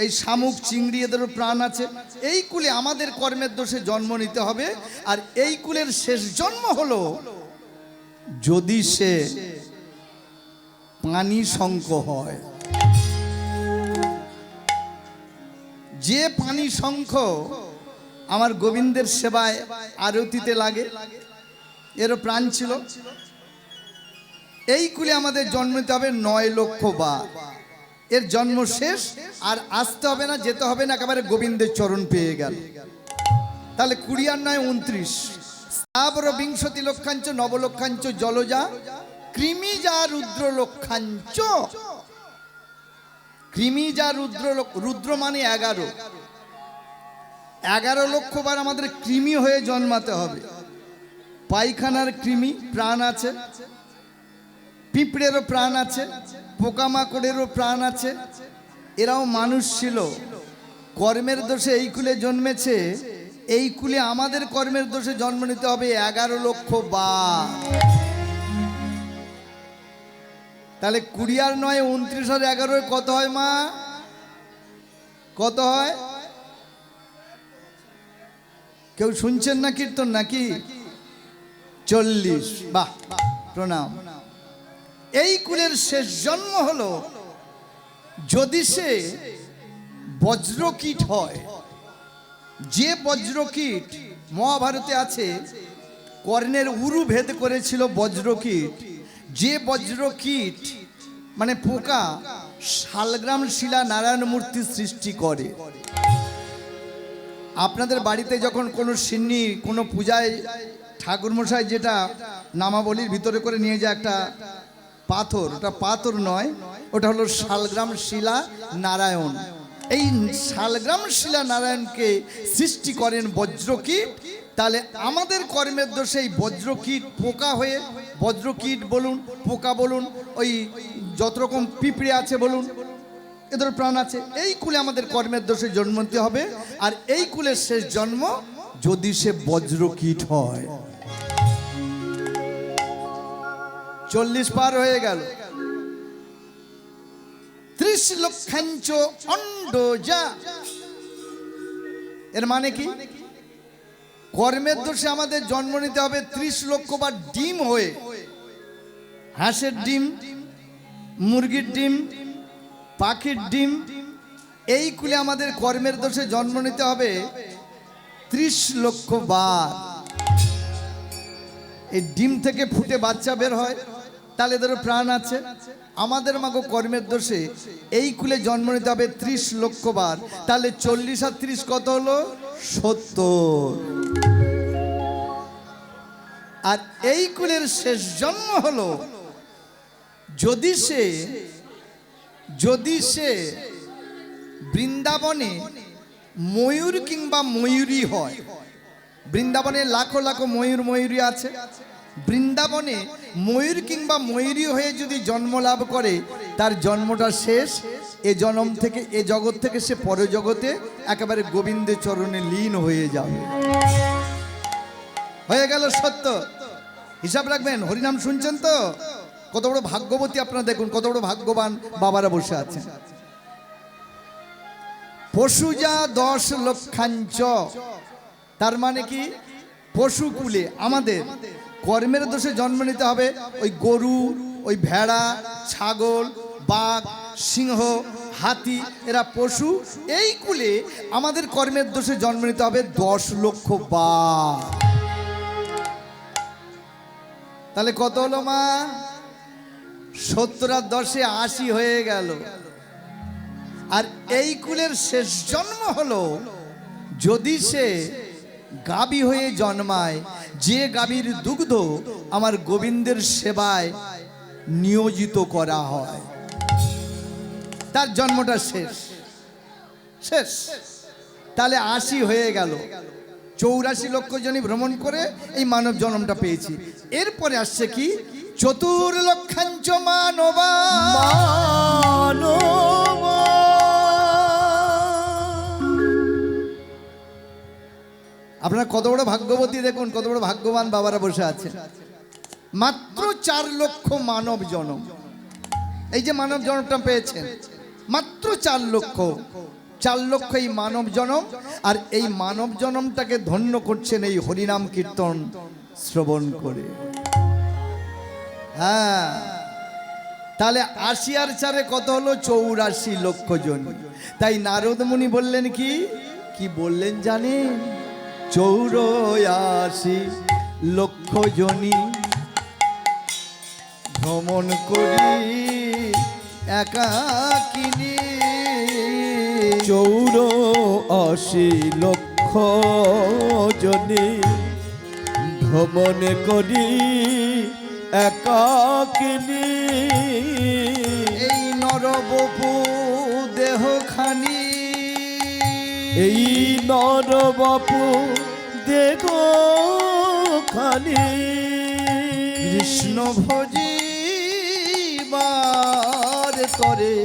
এই শামুক, চিংড়ি, এদেরও প্রাণ আছে। এই কুলে আমাদের কর্মের দোষে জন্ম নিতে হবে। আর এই কুলের শেষ জন্ম হলো যদি সে পানি শঙ্খ হয়। যে পানি শঙ্খ আমার গোবিন্দের সেবায় আরতিতে লাগে, এরও প্রাণ ছিল। এই কুলে আমাদের জন্ম নিতে হবে 9 লক্ষ বার। এর জন্ম শেষ, আর আসতে হবে না, যেতে হবে না, একেবারে গোবিন্দের চরণ পেয়ে গেল। তাহলে 20 আর 9 29। স্থাবর বিংশতি লক্ষাঞ্চ নবলক্ষাঞ্চ জলজা কৃমিজা রুদ্র লক্ষাঞ্চ। কৃমিজা রুদ্র মানে 11 লক্ষ বার আমাদের কৃমি হয়ে জন্মাতে হবে। পায়খানার কৃমি প্রাণ আছে, পিঁপড়েরও প্রাণ আছে, পোকামাকড়েরও প্রাণ আছে, এরাও মানুষ ছিল। কর্মের দোষে এই কুলে জন্মেছে, এই কুলে আমাদের কর্মের দোষে জন্ম নিতে হবে 11 লক্ষ বার। তাহলে 20 আর 9 29 আর 11 কত হয় মা? কত হয়? কেউ শুনছেন না কীর্তন নাকি? 40। বাহ, প্রণাম। এই কুলের শেষ জন্ম হলো যদি সে বজ্রকীট হয়। যে বজ্রকীট মহাভারতে আছে, কর্ণের উরু ভেদ করেছিল বজ্রকীট। যে বজ্রকীট মানে পোকা শালগ্রাম শিলা নারায়ণ মূর্তি সৃষ্টি করে। আপনাদের বাড়িতে যখন কোনো সিন্নি কোনো পূজায় ঠাকুরমশাই যেটা নামাবলীর ভিতরে করে নিয়ে যায় একটা পাথর, ওটা পাথর নয়, ওটা হলো শালগ্রাম শিলা নারায়ণ। এই শালগ্রাম শিলা নারায়ণকে সৃষ্টি করেন বজ্রকীট। তাহলে আমাদের কর্মের দোষে এই বজ্রকীট পোকা হয়ে, বজ্রকীট বলুন, পোকা বলুন, ওই যত রকম পিঁপড়ে আছে বলুন, এদের প্রাণ আছে। এই কুলে আমাদের কর্মের দোষে জন্ম নিতে হবে। আর এই কুলের শেষ জন্ম যদি সে বজ্রকীট হয়। 40 পার হয়ে গেল। 30 লক্ষাঞ্চ অন্ডজা। এর মানে কি? কর্মের দোষে আমাদের জন্ম নিতে হবে 30 লক্ষ বার ডিম হয়ে। হাঁসের ডিম, মুরগির ডিম, পাখির ডিম। এই কুলে আমাদের কর্মের দোষে জন্ম নিতে হবে 30 লক্ষ বার। এই ডিম থেকে ফুটে বাচ্চা বের হয়, তাহলে এদেরও প্রাণ আছে। আমাদের মাগো কর্মের দোষে এই কুলে জন্ম নিতে হবে 30 লক্ষ বার। তাহলে 40 আর 30 কত হলো? 70। আর এই কুলের শেষ জন্ম হলো যদি সে বৃন্দাবনে ময়ূর কিংবা ময়ূরী হয়। বৃন্দাবনে লাখো লাখো ময়ূর ময়ূরী আছে। বৃন্দাবনে ময়ূর কিংবা ময়ূরী হয়ে যদি জন্ম লাভ করে, তার জন্মটা শেষ। এ জন্ম থেকে, এ জগৎ থেকে সে পরজগতে একেবারে গোবিন্দের চরণে লীন হয়ে যাবে। হয়ে গেল সত্য। হিসাব রাখবেন। হরিনাম শুনছেন তো? কত বড় ভাগ্যবতী আপনারা দেখুন, কত বড় ভাগ্যবান বাবারা বসে আছেন। পশুজা 10 লক্ষাঞ্চ। তার মানে কি? পশুকুলে আমাদের কর্মের দোষে জন্ম নিতে হবে ওই গরু, ওই ভেড়া, ছাগল, বাঘ, সিংহ, হাতি, এরা পশু। এই কুলে আমাদের কর্মের দোষে জন্ম নিতে হবে 10 লক্ষ বার। তাহলে কত হলো মা? 70 আর 10 80 হয়ে গেল। আর এই কুলের শেষ জন্ম হলো যদি সে গাভী হয়ে জন্মায়, যে গাভীর দুগ্ধ আমার গোবিন্দের সেবায় নিয়োজিত করা হয়, তার জন্মটা শেষ। তাহলে 80 হয়ে গেল। 84 লক্ষ জনই ভ্রমণ করে এই মানব জন্মটা পেয়েছি। এরপরে আসছে কি? 4 লক্ষাঞ্চ মানবা। আপনারা কত বড় ভাগ্যবতী দেখুন, কত বড় ভাগ্যবান বাবারা বসে আছেন। মাত্র 4 লক্ষ মানব জন্ম। এই যে মানব জন্মটা পেয়েছেন, মাত্র 4 লক্ষ। 4 লক্ষ এই মানব জন্ম। আর এই মানব জন্মটাকে ধন্য করছেন এই হরিনাম কীর্তন শ্রবণ করে। হ্যাঁ, তাহলে ৮০ আর ৪ কত হলো? ৮৪ লক্ষ জন। তাই নারদ মুনি বললেন কি কি বললেন জানেন? ৮৪ লক্ষ জনি ভ্রমণ করি একাকিনী। ৮৪ লক্ষ জনে ভ্রমণ করি একাকিনী। এই নরবপু দেহখানি, এই নরবাপু দেখো খানি কৃষ্ণ ভজিবার তরে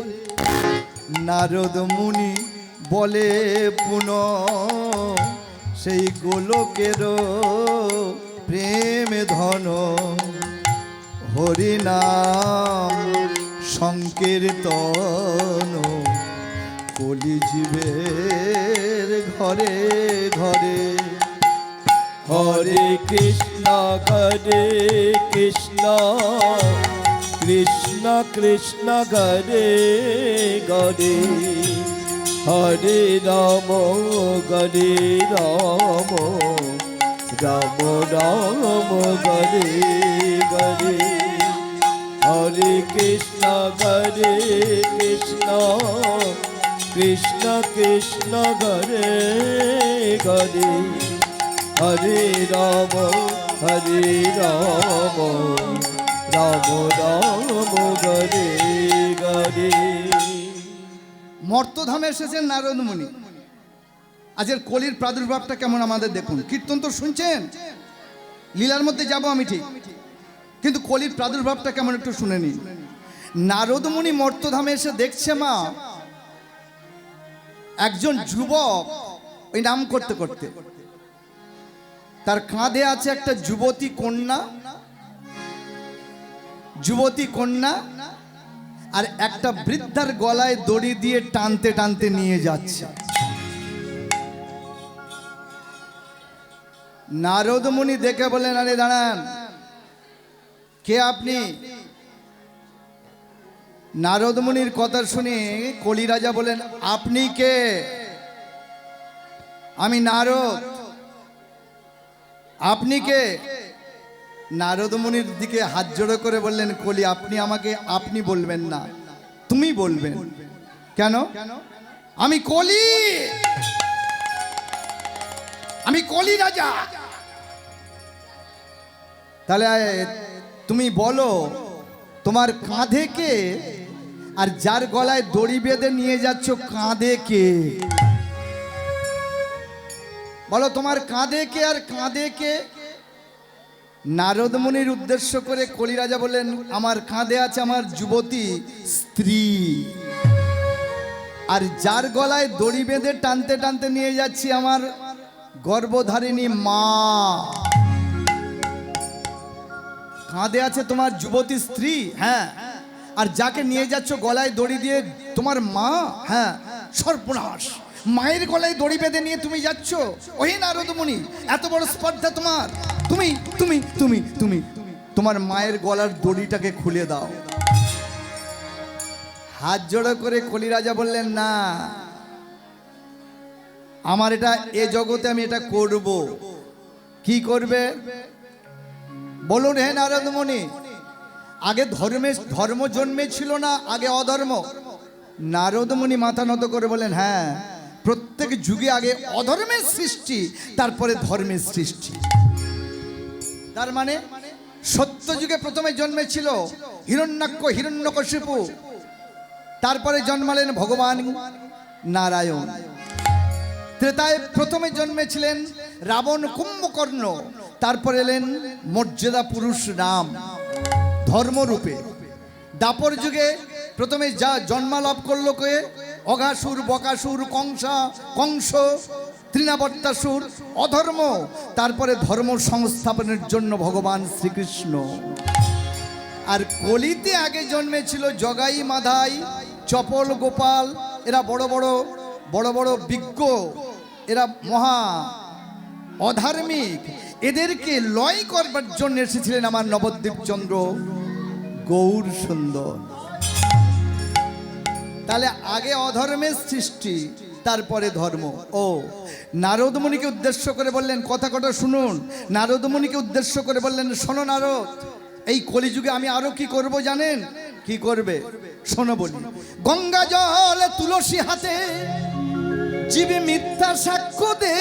নারদ মুনি বলে পুন সেই গোলকের প্রেম ধন হরিনাম সংকীর্তন কলিজীবের ঘরে ঘরে। হরে কৃষ্ণ হরে কৃষ্ণ কৃষ্ণ কৃষ্ণ হরে হরে হরে রাম হরে রাম রাম রাম হরে হরে হরে কৃষ্ণ হরে কৃষ্ণ কৃষ্ণ কৃষ্ণ হরে হরে হরে রাম রাম রাম হরে হরে। মর্তধামে এসেছেন নারদ মুনি। আজকের কলির প্রাদুর্ভাবটা কেমন আমাদের দেখুন। কীর্তন তো শুনছেন, লীলার মধ্যে যাব আমি ঠিক, কিন্তু কলির প্রাদুর্ভাবটা কেমন একটু শুনে নিন। নারদ মুনি মর্তধামে এসে দেখছে মা একজন যুবক ওই নাম করতে করতে, তার কাঁধে আছে একটা যুবতী কন্যা, আর একটা বৃদ্ধার গলায় দড়ি দিয়ে টানতে টানতে নিয়ে যাচ্ছে। নারদ মুনি দেখে বলেন, আরে দাঁড়ান, কে আপনি? নারদ মুনির কথা শুনে কলি রাজা বলেন, আপনি কে? আমি নারদ। আপনি কে? নারদ মুনির দিকে হাত জোড়ো করে বললেন, কলি আপনি আমাকে আপনি বলবেন না, তুমি বলবেন। কেন? আমি কলি, আমি কলি রাজা। তাহলে তুমি বলো তোমার কাঁধে কে, আর যার গলায় দড়ি বেঁধে নিয়ে যাচ্ছ কাঁধে কে? বলো তোমার কাঁধে কে আর কাঁধে কে? নারদ মুনির উদ্দেশ্য করে কলি রাজা বললেন, আমার কাঁধে আছে আমার যুবতী স্ত্রী, আর যার গলায় দড়ি বেঁধে টানতে টানতে নিয়ে যাচ্ছি আমার গর্ভধারিণী মা। কাঁধে আছে তোমার যুবতী স্ত্রী, হ্যাঁ, আর যাকে নিয়ে যাচ্ছ গলায় দড়ি দিয়ে তোমার মা, হ্যাঁ। সর্বনাশ, মায়ের গলায় দড়ি বেঁধে নিয়ে তুমি যাচ্ছ? ওই নারদ মুনি, এত বড় স্পর্ধা তোমার! তুমি তুমি তুমি তুমি তোমার মায়ের গলার দড়িটাকে খুলে দাও। হাত জোড়ো করে কলি রাজা বললেন, না, আমার এটা এ জগতে আমি এটা করব। কি করবে বলুন হে নারদ মুনি? আগে ধর্ম জন্মেছিল না, আগে অধর্ম? নারদ মুনি মাথা নত করে বলেন, হ্যাঁ, প্রত্যেক যুগে আগে অধর্মের সৃষ্টি, তারপরে ধর্মের সৃষ্টি। তার মানে সত্য যুগে প্রথমে জন্মেছিল হিরণ্যাক্ষ হিরণ্যকশিপু, তারপরে জন্মালেন ভগবান নারায়ণ। ত্রেতায় প্রথমে জন্মেছিলেন রাবণ কুম্ভকর্ণ, তারপর এলেন মর্যাদা পুরুষ রাম ধর্মরূপে। দাপর যুগে প্রথমে যা জন্মালাভ করলো কে? অঘাসুর, বকাসুর, কংস, তৃণাবর্তাসুর, অধর্ম। তারপরে ধর্ম সংস্থাপনের জন্য ভগবান শ্রীকৃষ্ণ। আর কলিতে আগে জন্মেছিল জগাই, মাধাই, চপল, গোপাল। এরা বড় বড় বিজ্ঞ, এরা মহা অধার্মিক। এদেরকে লয় করবার জন্য এসেছিলেন আমার নবদ্বীপ চন্দ্র গৌর সুন্দর। তাহলে আগে অধর্মের সৃষ্টি, তারপরে ধর্ম। ও নারদ মুনিকে উদ্দেশ্য করে বললেন, কথা কটা শুনুন। নারদ মুনিকে উদ্দেশ্য করে বললেন, শোনো নারদ, এই কলিযুগে আমি আরো কি করব জানেন? কি করবে শোনো বলি। গঙ্গা জল তুলসী হাতে জীবে মিথ্যা সাক্ষ্য দে,